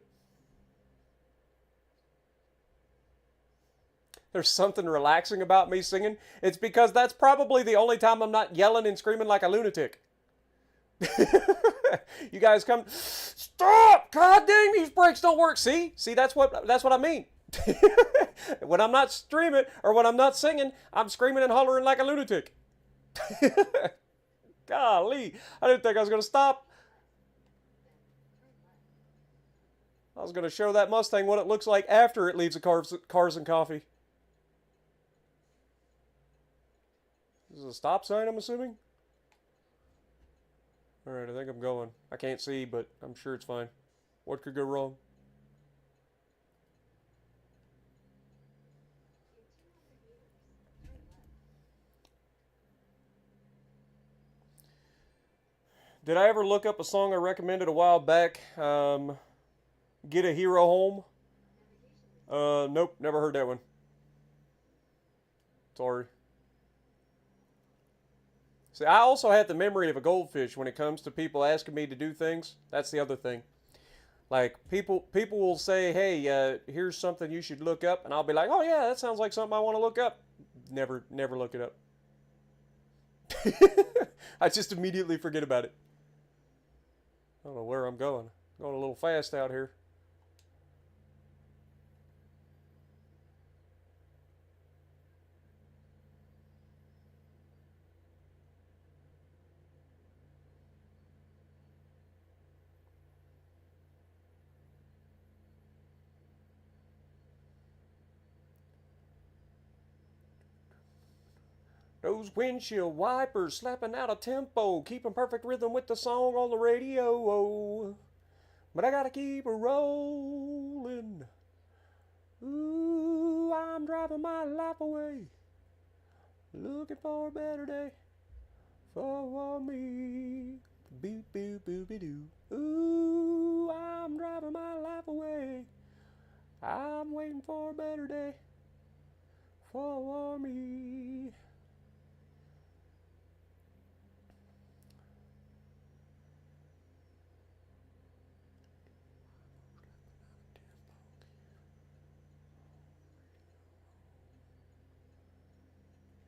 There's something relaxing about me singing. It's because that's probably the only time I'm not yelling and screaming like a lunatic. You guys come, stop! God dang, these brakes don't work. See, that's what I mean. When I'm not streaming or when I'm not singing, I'm screaming and hollering like a lunatic. Golly, I didn't think I was gonna stop. I was gonna show that Mustang what it looks like after it leaves the cars and coffee. This is a stop sign, I'm assuming. Alright, I think I'm going. I can't see, but I'm sure it's fine. What could go wrong? Did I ever look up a song I recommended a while back? Get a Hero Home? Nope, never heard that one. Sorry. See, I also have the memory of a goldfish when it comes to people asking me to do things. That's the other thing. Like people will say, "Hey, here's something you should look up," and I'll be like, "Oh yeah, that sounds like something I want to look up." Never look it up. I just immediately forget about it. I don't know where I'm going. Going a little fast out here. Those windshield wipers slapping out a tempo, keeping perfect rhythm with the song on the radio. Oh, but I gotta keep it rolling. Ooh, I'm driving my life away, looking for a better day for me. Boop boop boopy doo. Ooh, I'm driving my life away. I'm waiting for a better day for me.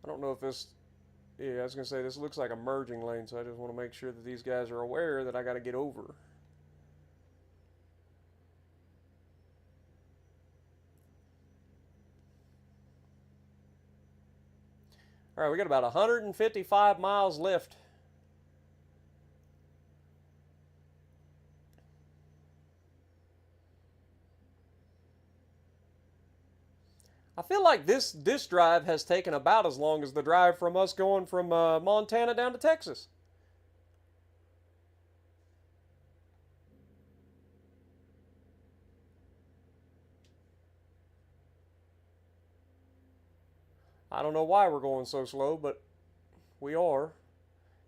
I don't know if this. Yeah, I was gonna say this looks like a merging lane, so I just want to make sure that these guys are aware that I got to get over. All right, we got about 155 miles left. I feel like this drive has taken about as long as the drive from us going from Montana down to Texas. I don't know why we're going so slow, but we are.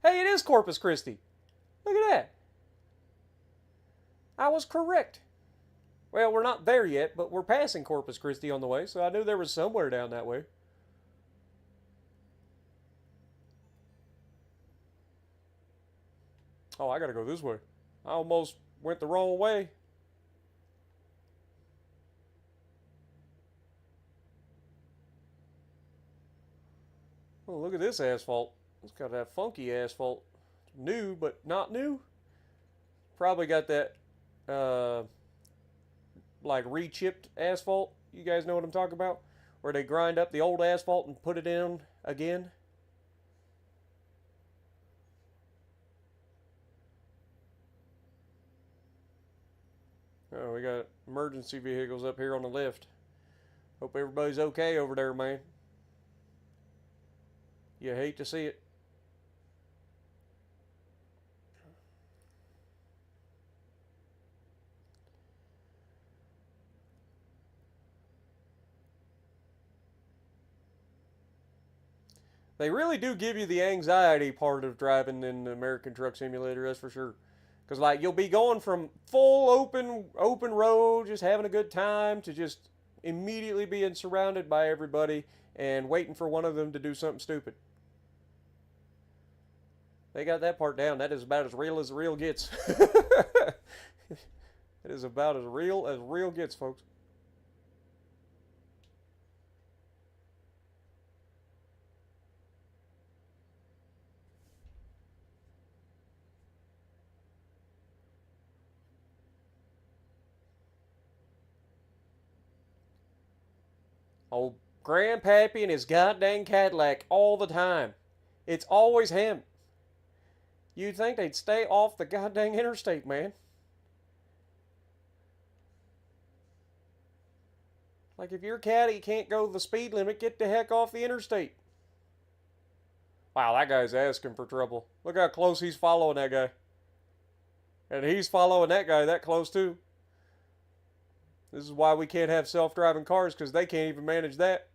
Hey, it is Corpus Christi. Look at that. I was correct. Well, we're not there yet, but we're passing Corpus Christi on the way, so I knew there was somewhere down that way. Oh, I gotta go this way. I almost went the wrong way. Oh, look at this asphalt. It's got that funky asphalt. New, but not new. Probably got that, uh, like re-chipped asphalt. You guys know what I'm talking about? Where they grind up the old asphalt and put it in again. Oh, we got emergency vehicles up here on the left. Hope everybody's okay over there, man. You hate to see it. They really do give you the anxiety part of driving in the American Truck Simulator, that's for sure. Because like you'll be going from full open road, just having a good time, to just immediately being surrounded by everybody and waiting for one of them to do something stupid. They got that part down. That is about as real gets. It is about as real gets, folks. Old Grandpappy and his goddamn Cadillac all the time. It's always him. You'd think they'd stay off the goddamn interstate, man. Like if your caddy can't go the speed limit, get the heck off the interstate. Wow, that guy's asking for trouble. Look how close he's following that guy. And he's following that guy that close too. This is why we can't have self-driving cars, because they can't even manage that.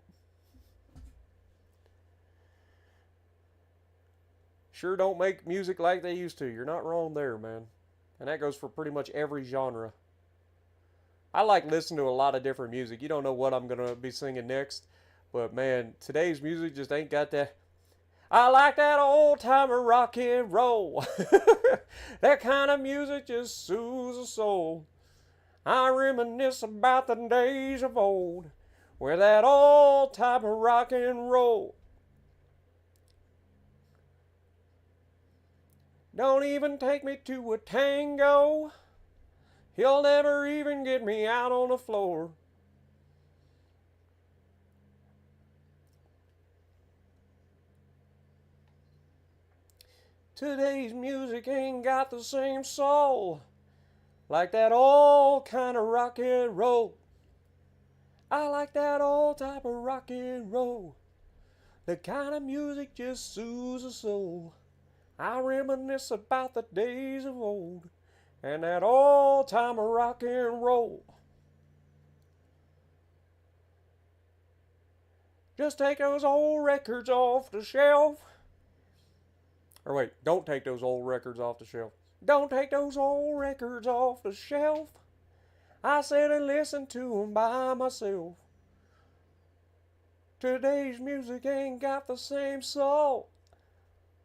Sure don't make music like they used to. You're not wrong there, man. And that goes for pretty much every genre. I like listening to a lot of different music. You don't know what I'm going to be singing next. But man, today's music just ain't got that. I like that old timer rock and roll. That kind of music just soothes the soul. I reminisce about the days of old, where that old timer rock and roll. Don't even take me to a tango. He'll never even get me out on the floor. Today's music ain't got the same soul, like that old kind of rock and roll. I like that old type of rock and roll. The kind of music just soothes the soul. I reminisce about the days of old, and that old time of rock and roll. Just take those old records off the shelf. Or wait, don't take those old records off the shelf. Don't take those old records off the shelf. I said and listen to 'em by myself. Today's music ain't got the same soul,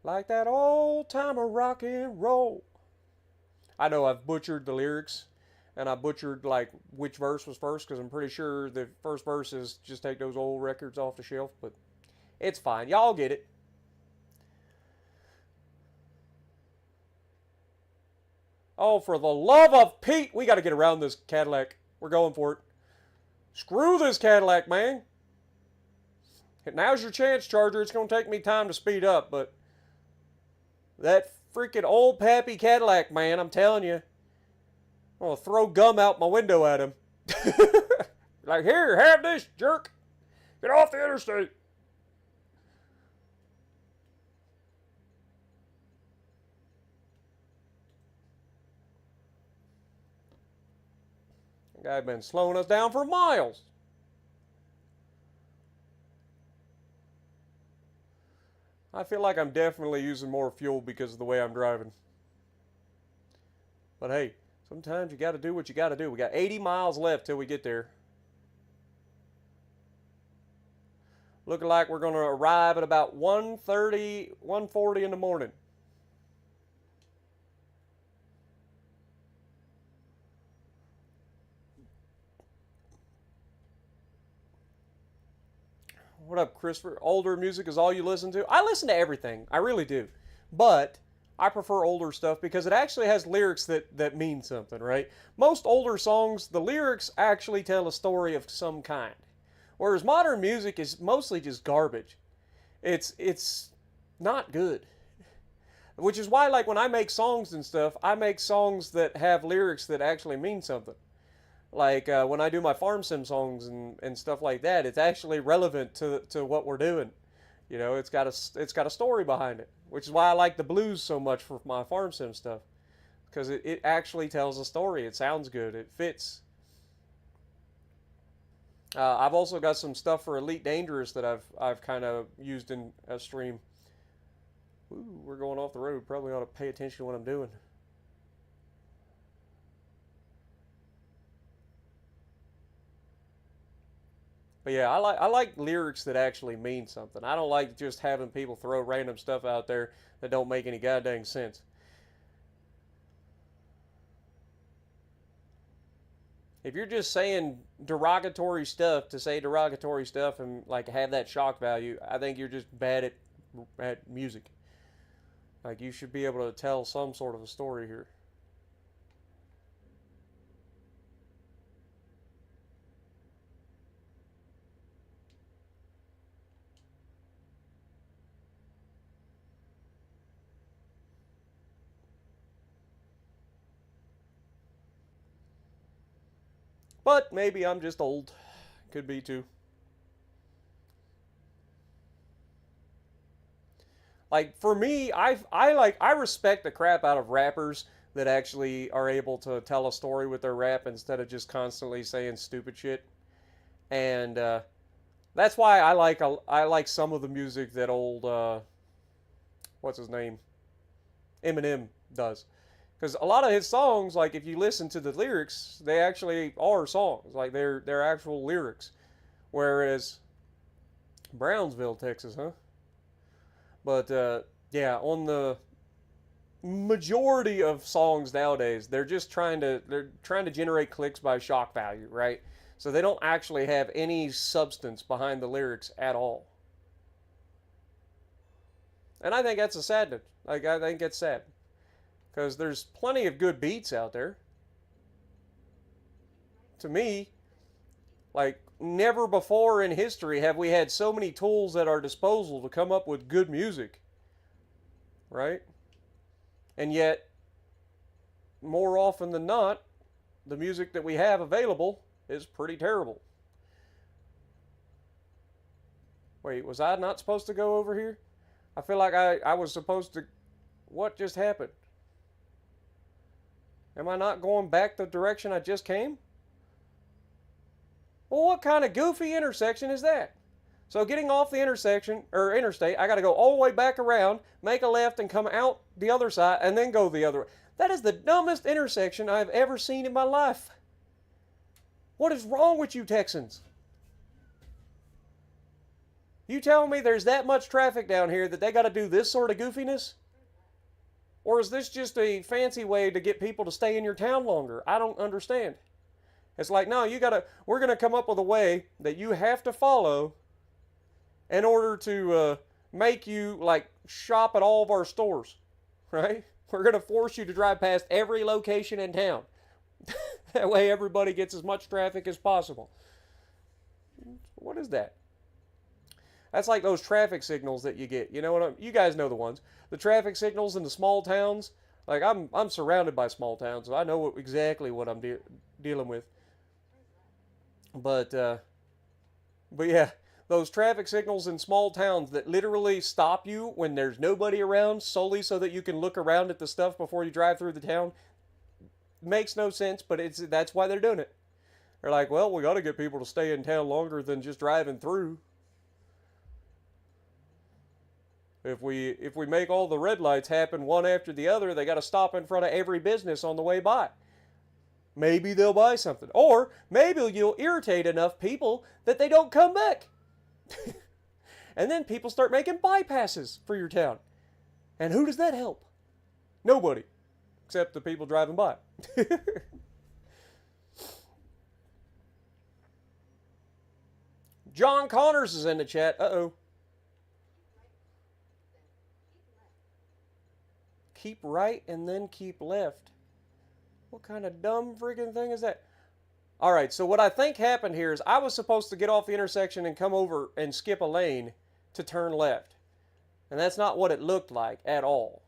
like that old time of rock and roll. I know I've butchered the lyrics, and I butchered like which verse was first, because I'm pretty sure the first verse is just take those old records off the shelf, but it's fine. Y'all get it. Oh, for the love of Pete, we got to get around this Cadillac. We're going for it. Screw this Cadillac, man. Now's your chance, Charger. It's going to take me time to speed up, but that freaking old pappy Cadillac, man, I'm telling you. I'm going to throw gum out my window at him. Like, here, have this, jerk. Get off the interstate. The guy's been slowing us down for miles. I feel like I'm definitely using more fuel because of the way I'm driving. But hey, sometimes you got to do what you got to do. We got 80 miles left till we get there. Looking like we're going to arrive at about 1:30, 1:40 in the morning. What up, Christopher? Older music is all you listen to? I listen to everything. I really do. But I prefer older stuff because it actually has lyrics that mean something, right? Most older songs, the lyrics actually tell a story of some kind. Whereas modern music is mostly just garbage. It's not good. Which is why, like, when I make songs and stuff, I make songs that have lyrics that actually mean something. Like when I do my farm sim songs and stuff like that, it's actually relevant to what we're doing. You know, it's got a story behind it, which is why I like the blues so much for my farm sim stuff, because it actually tells a story. It sounds good. It fits. I've also got some stuff for Elite Dangerous that I've kind of used in a stream. Ooh, we're going off the road. Probably ought to pay attention to what I'm doing. But yeah, I like lyrics that actually mean something. I don't like just having people throw random stuff out there that don't make any goddamn sense. If you're just saying derogatory stuff to say derogatory stuff and like have that shock value, I think you're just bad at music. Like you should be able to tell some sort of a story here. But maybe I'm just old. Could be too. Like for me, I respect the crap out of rappers that actually are able to tell a story with their rap instead of just constantly saying stupid shit. And that's why I like some of the music that old what's his name, Eminem does. Because a lot of his songs, like if you listen to the lyrics, they actually are songs, like they're actual lyrics. Whereas Brownsville, Texas, huh? But yeah, on the majority of songs nowadays, they're trying to generate clicks by shock value, right? So they don't actually have any substance behind the lyrics at all. And I think that's a sadness. Like I think it's sad because there's plenty of good beats out there. To me, like never before in history have we had so many tools at our disposal to come up with good music, right? And yet, more often than not, the music that we have available is pretty terrible. Wait, was I not supposed to go over here? I feel like I was supposed to. What just happened? Am I not going back the direction I just came? Well, what kind of goofy intersection is that? So getting off the intersection or interstate, I got to go all the way back around, make a left, and come out the other side, and then go the other way. That is the dumbest intersection I've ever seen in my life. What is wrong with you Texans? You telling me there's that much traffic down here that they got to do this sort of goofiness? Or is this just a fancy way to get people to stay in your town longer? I don't understand. It's like, no, we're going to come up with a way that you have to follow in order to make you like shop at all of our stores, right? We're going to force you to drive past every location in town. That way everybody gets as much traffic as possible. What is that? That's like those traffic signals that you get. You know what? You guys know the ones. The traffic signals in the small towns. Like I'm surrounded by small towns, so I know exactly what I'm dealing with. But but yeah, those traffic signals in small towns that literally stop you when there's nobody around solely so that you can look around at the stuff before you drive through the town makes no sense, but that's why they're doing it. They're like, well, we got to get people to stay in town longer than just driving through. If we make all the red lights happen one after the other, they got to stop in front of every business on the way by. Maybe they'll buy something. Or maybe you'll irritate enough people that they don't come back. And then people start making bypasses for your town. And who does that help? Nobody. Except the people driving by. John Connors is in the chat. Uh-oh. Keep right and then keep left. What kind of dumb freaking thing is that? All right, so what I think happened here is I was supposed to get off the intersection and come over and skip a lane to turn left. And that's not what it looked like at all.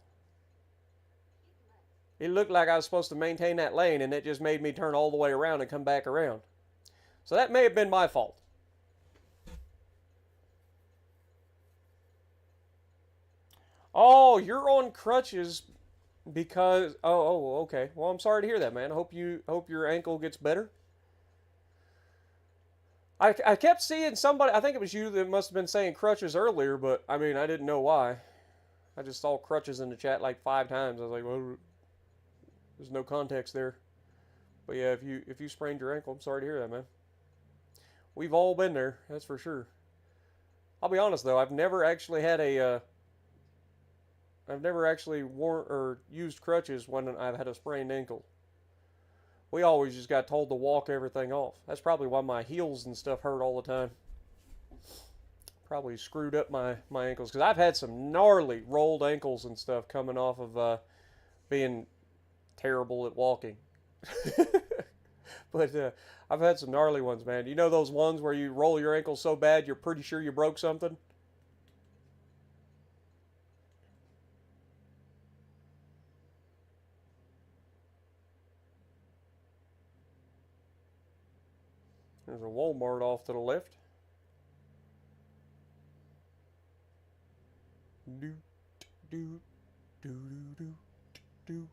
It looked like I was supposed to maintain that lane, and it just made me turn all the way around and come back around. So that may have been my fault. Oh, you're on crutches because okay. Well, I'm sorry to hear that, man. I hope your ankle gets better. I kept seeing somebody, I think it was you that must have been saying crutches earlier, but I mean, I didn't know why. I just saw crutches in the chat like 5 times. I was like, well, there's no context there. But yeah, if you sprained your ankle, I'm sorry to hear that, man. We've all been there, that's for sure. I'll be honest though, I've never actually had I've never actually worn or used crutches when I've had a sprained ankle. We always just got told to walk everything off. That's probably why my heels and stuff hurt all the time. Probably screwed up my ankles. Because I've had some gnarly rolled ankles and stuff coming off of being terrible at walking. But I've had some gnarly ones, man. You know those ones where you roll your ankle so bad you're pretty sure you broke something? There's a Walmart off to the left. Do do do do do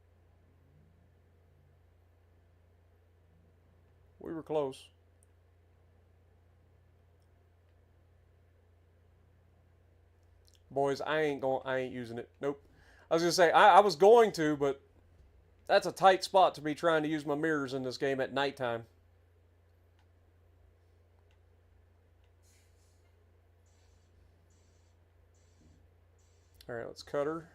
were close. Boys, I ain't using it. Nope. I was gonna say I was going to, but that's a tight spot to be trying to use my mirrors in this game at nighttime. All right, let's cut her.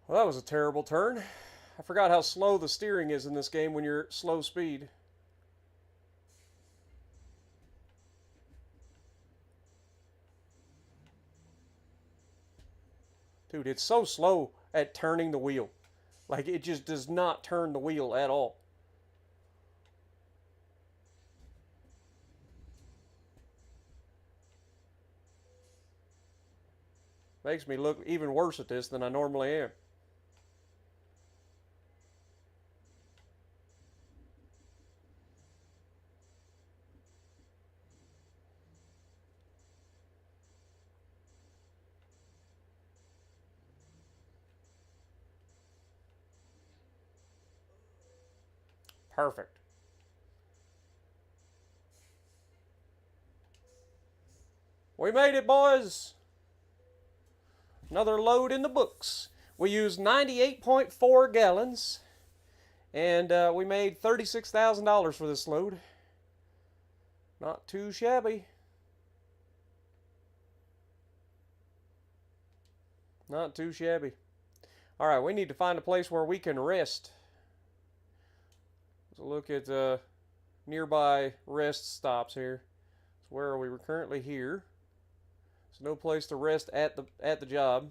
Well, that was a terrible turn. I forgot how slow the steering is in this game when you're slow speed. Dude, it's so slow at turning the wheel. Like, it just does not turn the wheel at all. Makes me look even worse at this than I normally am. Perfect. We made it, boys. Another load in the books. We used 98.4 gallons, and we made $36,000 for this load. Not too shabby. Not too shabby. All right, we need to find a place where we can rest. Let's look at nearby rest stops here. So where are we? We're currently here. There's no place to rest at the job.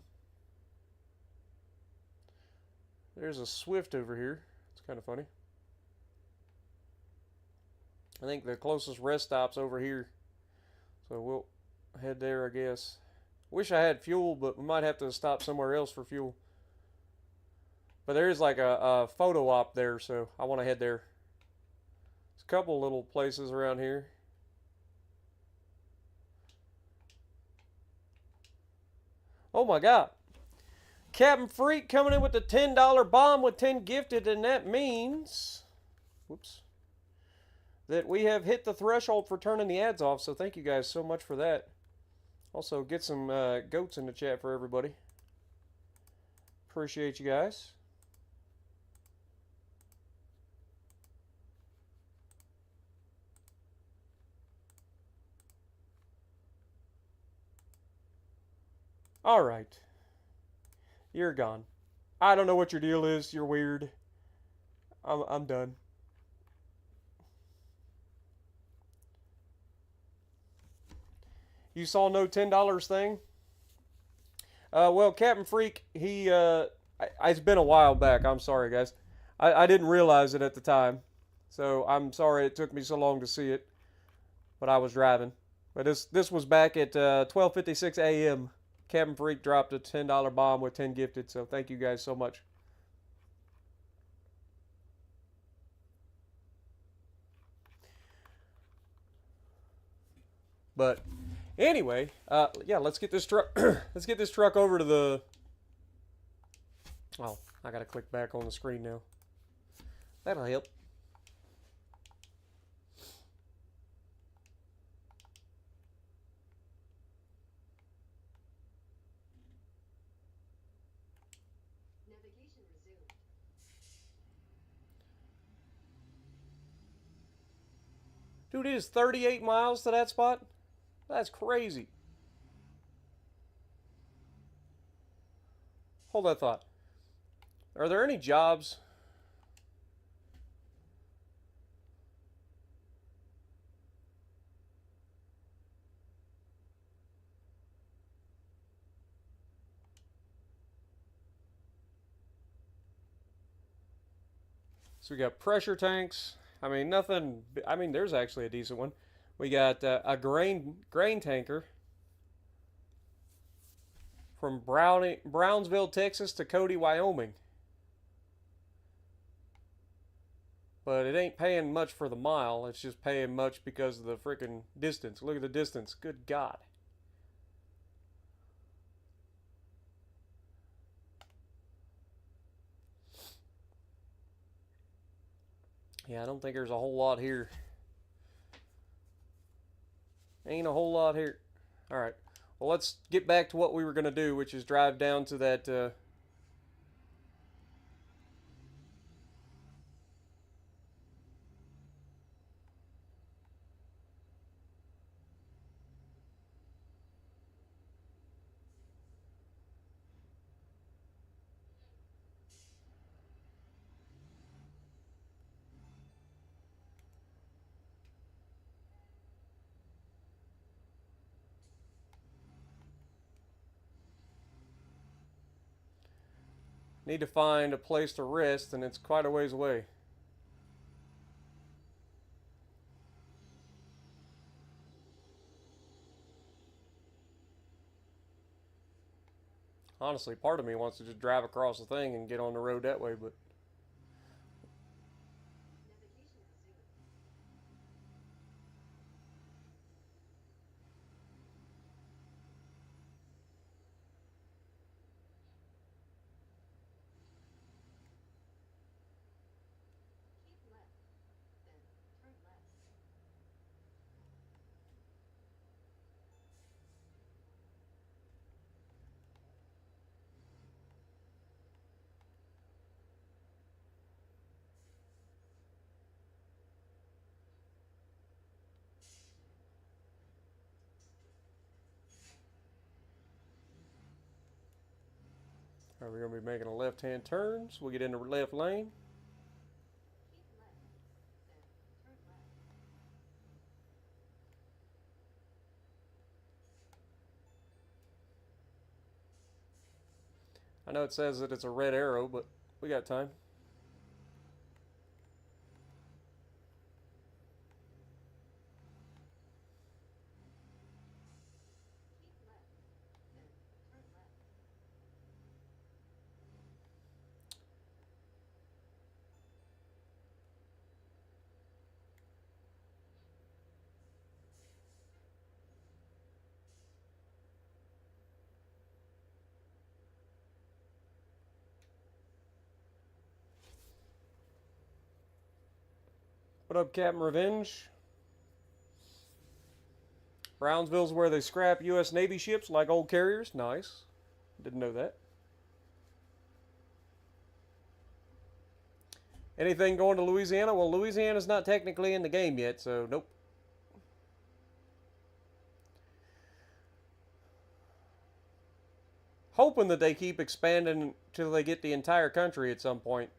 There's a Swift over here. It's kind of funny. I think the closest rest stop's over here. So we'll head there, I guess. Wish I had fuel, but we might have to stop somewhere else for fuel. But there is like a photo op there, so I want to head there. There's a couple little places around here. Oh my God. Captain Freak coming in with the $10 bomb with 10 gifted, and that means, whoops, that we have hit the threshold for turning the ads off, so thank you guys so much for that. Also, get some goats in the chat for everybody. Appreciate you guys. All right. You're gone. I don't know what your deal is. You're weird. I'm done. You saw no $10 thing? Well, Captain Freak, it's been a while back. I'm sorry, guys. I didn't realize it at the time. So I'm sorry it took me so long to see it. But I was driving. But this was back at 12:56 a.m. Captain Freak dropped a $10 bomb with 10 gifted, so thank you guys so much. But anyway, yeah, let's get this truck. Let's get this truck over to the. Oh, I gotta click back on the screen now. That'll help. Dude, it is 38 miles to that spot? That's crazy. Hold that thought. Are there any jobs? So we got pressure tanks. I mean, nothing. I mean, there's actually a decent one. We got a grain tanker from Brownsville, Texas to Cody, Wyoming. But it ain't paying much for the mile. It's just paying much because of the freaking distance. Look at the distance. Good God. Yeah, I don't think there's a whole lot here. Ain't a whole lot here. Alright. Well, let's get back to what we were going to do, which is drive down to that... need to find a place to rest, and it's quite a ways away. Honestly, part of me wants to just drive across the thing and get on the road that way, but... Alright, we're going to be making a left-hand turn, so we'll get into the left lane. I know it says that it's a red arrow, but we got time. What up, Captain Revenge? Brownsville's where they scrap U.S. Navy ships like old carriers. Nice. Didn't know that. Anything going to Louisiana? Well, Louisiana's not technically in the game yet, so nope. Hoping that they keep expanding till they get the entire country at some point.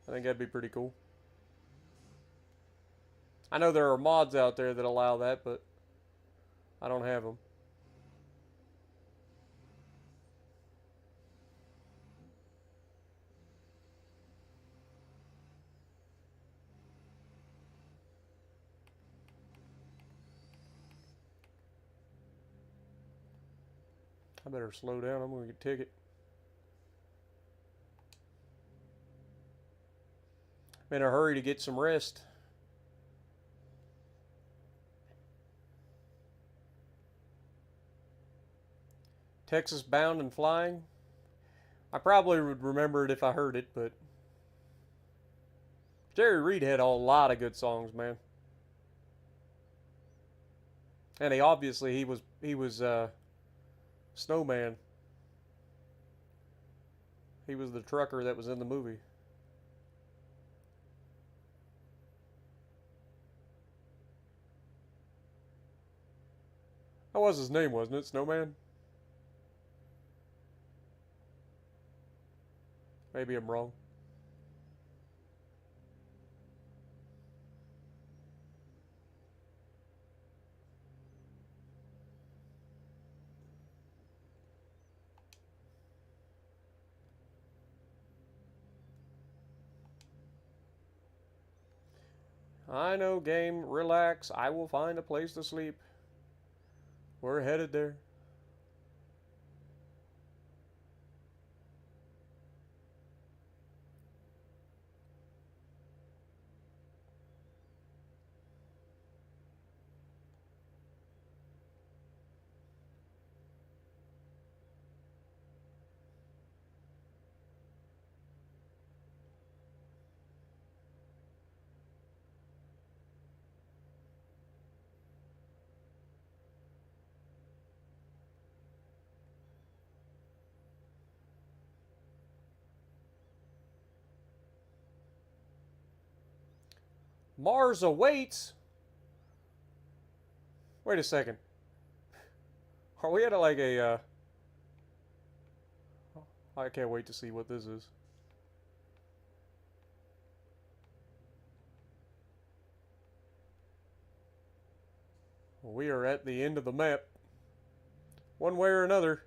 I think that'd be pretty cool. I know there are mods out there that allow that, but I don't have them. I better slow down. I'm going to get a ticket. I'm in a hurry to get some rest. Texas Bound and Flying. I probably would remember it if I heard it, but Jerry Reed had a lot of good songs, man. And he was Snowman. He was the trucker that was in the movie. That was his name, wasn't it? Snowman? Maybe I'm wrong. I know, game. Relax. I will find a place to sleep. We're headed there. Mars awaits? Wait a second. Are we at like a, I can't wait to see what this is. We are at the end of the map. One way or another.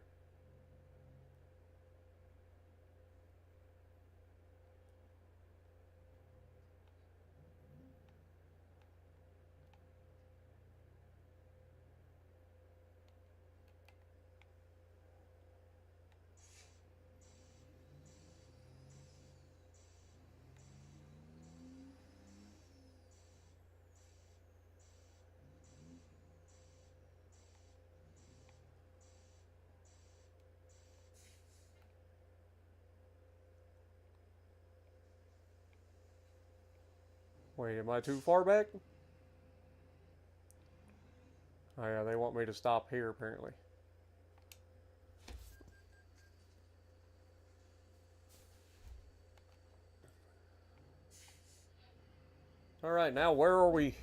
Wait, am I too far back? Oh yeah, they want me to stop here apparently. Alright, now where are we?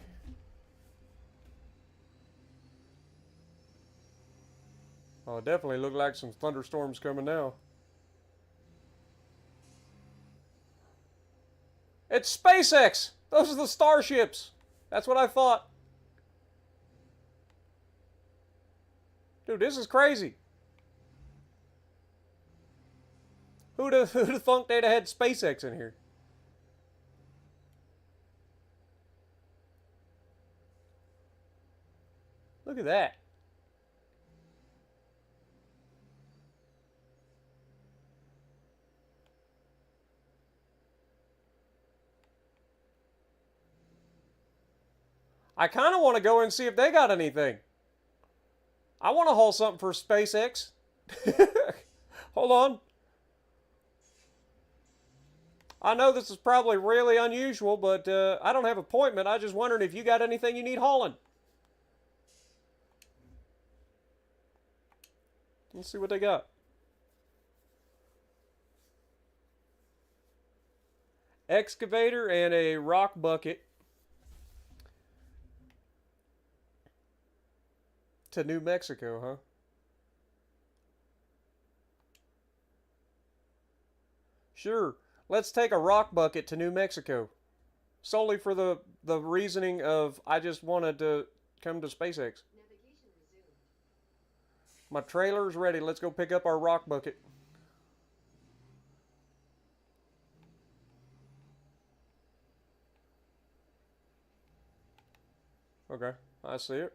Oh, it definitely look like some thunderstorms coming now. It's SpaceX! Those are the starships! That's what I thought. Dude, this is crazy. Who'd have thunk they'd have had SpaceX in here? Look at that. I kind of want to go and see if they got anything. I want to haul something for SpaceX. Hold on. I know this is probably really unusual, but I don't have an appointment. I just wondering if you got anything you need hauling. Let's see what they got. Excavator and a rock bucket to New Mexico, huh? Sure. Let's take a rock bucket to New Mexico. Solely for the reasoning of I just wanted to come to SpaceX. My trailer's ready. Let's go pick up our rock bucket. Okay, I see it.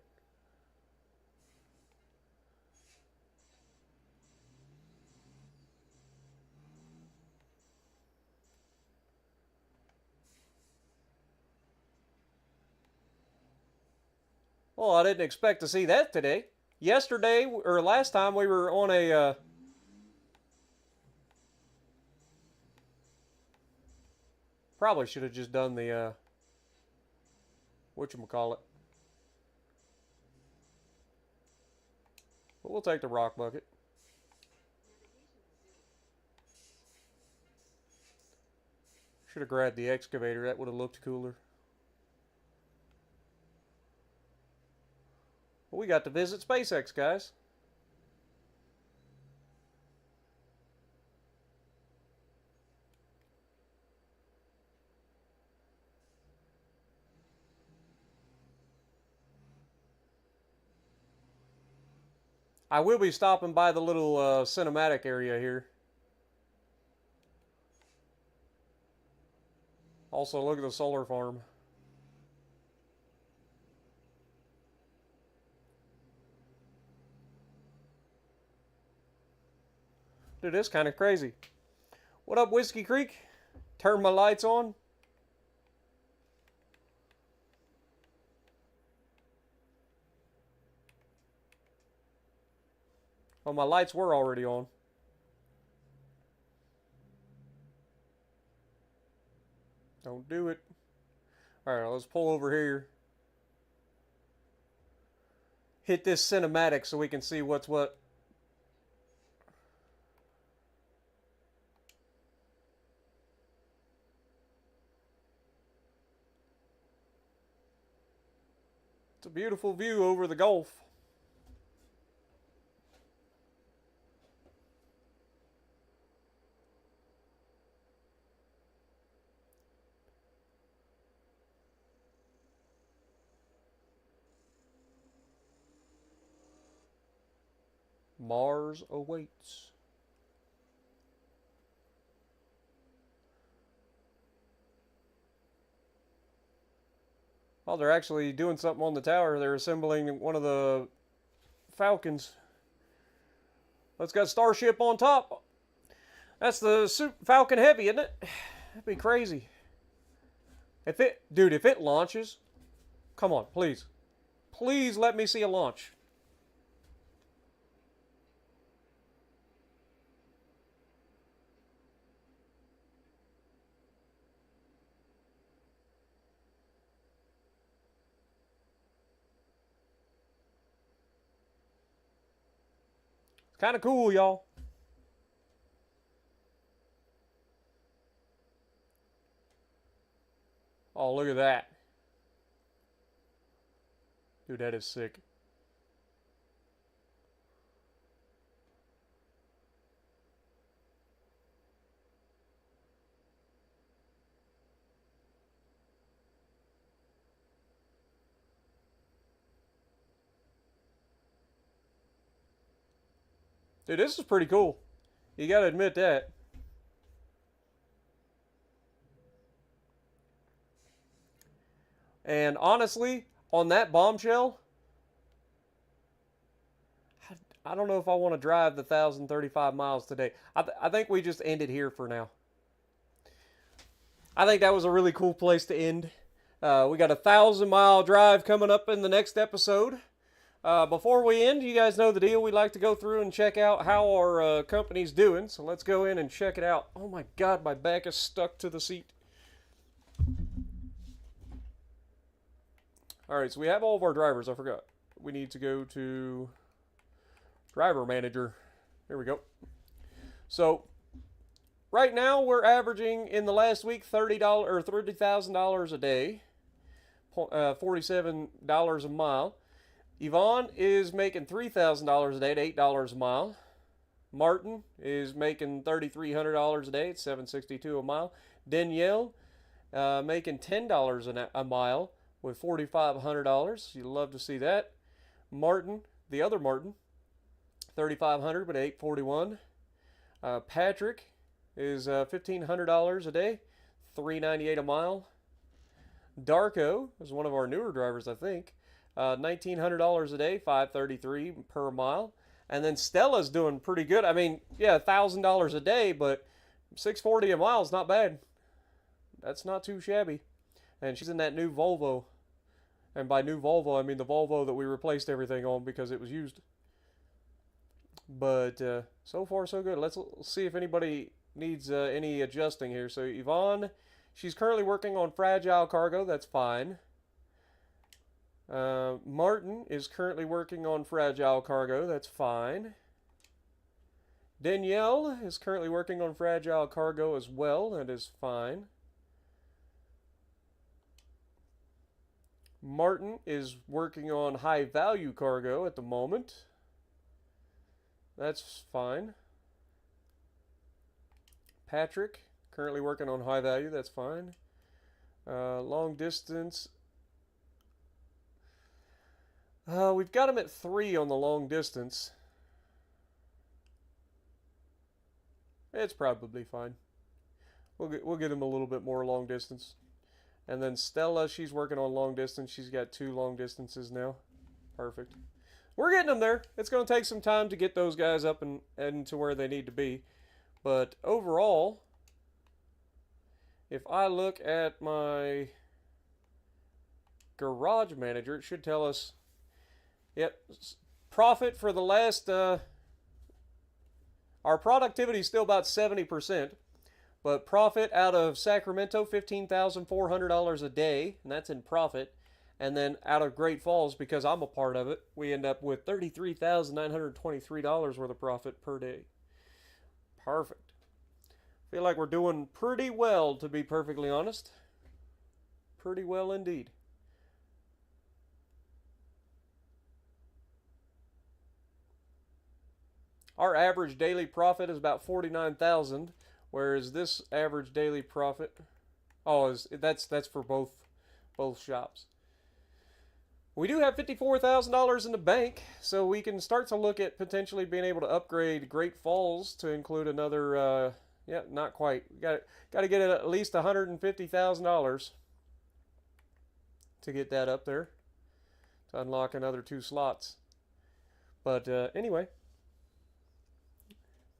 Well, I didn't expect to see that today. Yesterday, or last time, we were on a... probably should have just done the... whatchamacallit. But we'll take the rock bucket. Should have grabbed the excavator. That would have looked cooler. Well, we got to visit SpaceX, guys. I will be stopping by the little cinematic area here. Also, look at the solar farm. Dude, this is kind of crazy. What up, Whiskey Creek? Turn my lights on. Oh, my lights were already on. Don't do it. Alright, let's pull over here. Hit this cinematic so we can see what's what. It's a beautiful view over the Gulf. Mars awaits. Oh, they're actually doing something on the tower. They're assembling one of the Falcons. It's got Starship on top. That's the Falcon Heavy, isn't it? That'd be crazy. If it launches, come on, please. Please let me see a launch. It's kind of cool, y'all. Oh, look at that. Dude, that is sick. Dude, this is pretty cool. You gotta admit that. And honestly, on that bombshell, I don't know if I want to drive the 1,035 miles today. I think we just end it here for now. I think that was a really cool place to end. We got a 1,000-mile drive coming up in the next episode. Before we end, you guys know the deal. We like to go through and check out how our company's doing. So let's go in and check it out. Oh my God, my back is stuck to the seat. All right, so we have all of our drivers. I forgot. We need to go to driver manager. Here we go. So right now we're averaging in the last week $30,000 a day, $47 a mile. Yvonne is making $3,000 a day at $8 a mile. Martin is making $3,300 a day at $7.62 a mile. Danielle making $10 a mile with $4,500. You love to see that. Martin, the other Martin, $3,500 but $8.41. Patrick is $1,500 a day, $3.98 a mile. Darko is one of our newer drivers, I think. $1,900 a day, $5.33 per mile. And then Stella's doing pretty good. I mean, yeah, $1,000 a day, but $6.40 a mile is not bad. That's not too shabby. And she's in that new Volvo. And by new Volvo, I mean the Volvo that we replaced everything on because it was used. But so far, so good. Let's see if anybody needs any adjusting here. So Yvonne, she's currently working on fragile cargo. That's fine. Martin is currently working on fragile cargo. That's fine. Danielle is currently working on fragile cargo as well. That is fine. Martin is working on high value cargo at the moment. That's fine. Patrick, currently working on high value. That's fine. Long distance. We've got him at 3 on the long distance. It's probably fine. We'll get him a little bit more long distance. And then Stella, she's working on long distance. She's got 2 long distances now. Perfect. We're getting them there. It's going to take some time to get those guys up and to where they need to be. But overall, if I look at my garage manager, it should tell us, yep, profit for the last, our productivity is still about 70%. But profit out of Sacramento, $15,400 a day, and that's in profit. And then out of Great Falls, because I'm a part of it, we end up with $33,923 worth of profit per day. Perfect. Feel like we're doing pretty well, to be perfectly honest. Pretty well indeed. Our average daily profit is about 49,000, whereas this average daily profit, that's for both shops. We do have $54,000 in the bank, so we can start to look at potentially being able to upgrade Great Falls to include another. Yeah, not quite. Got to get it at least $150,000 to get that up there to unlock another 2 slots. But anyway,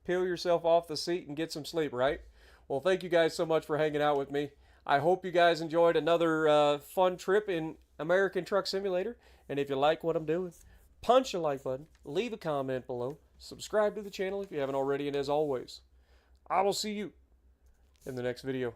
peel yourself off the seat and get some sleep, right? Well, thank you guys so much for hanging out with me. I hope you guys enjoyed another fun trip in American Truck Simulator. And if you like what I'm doing, punch a like button, leave a comment below, subscribe to the channel if you haven't already, and as always, I will see you in the next video.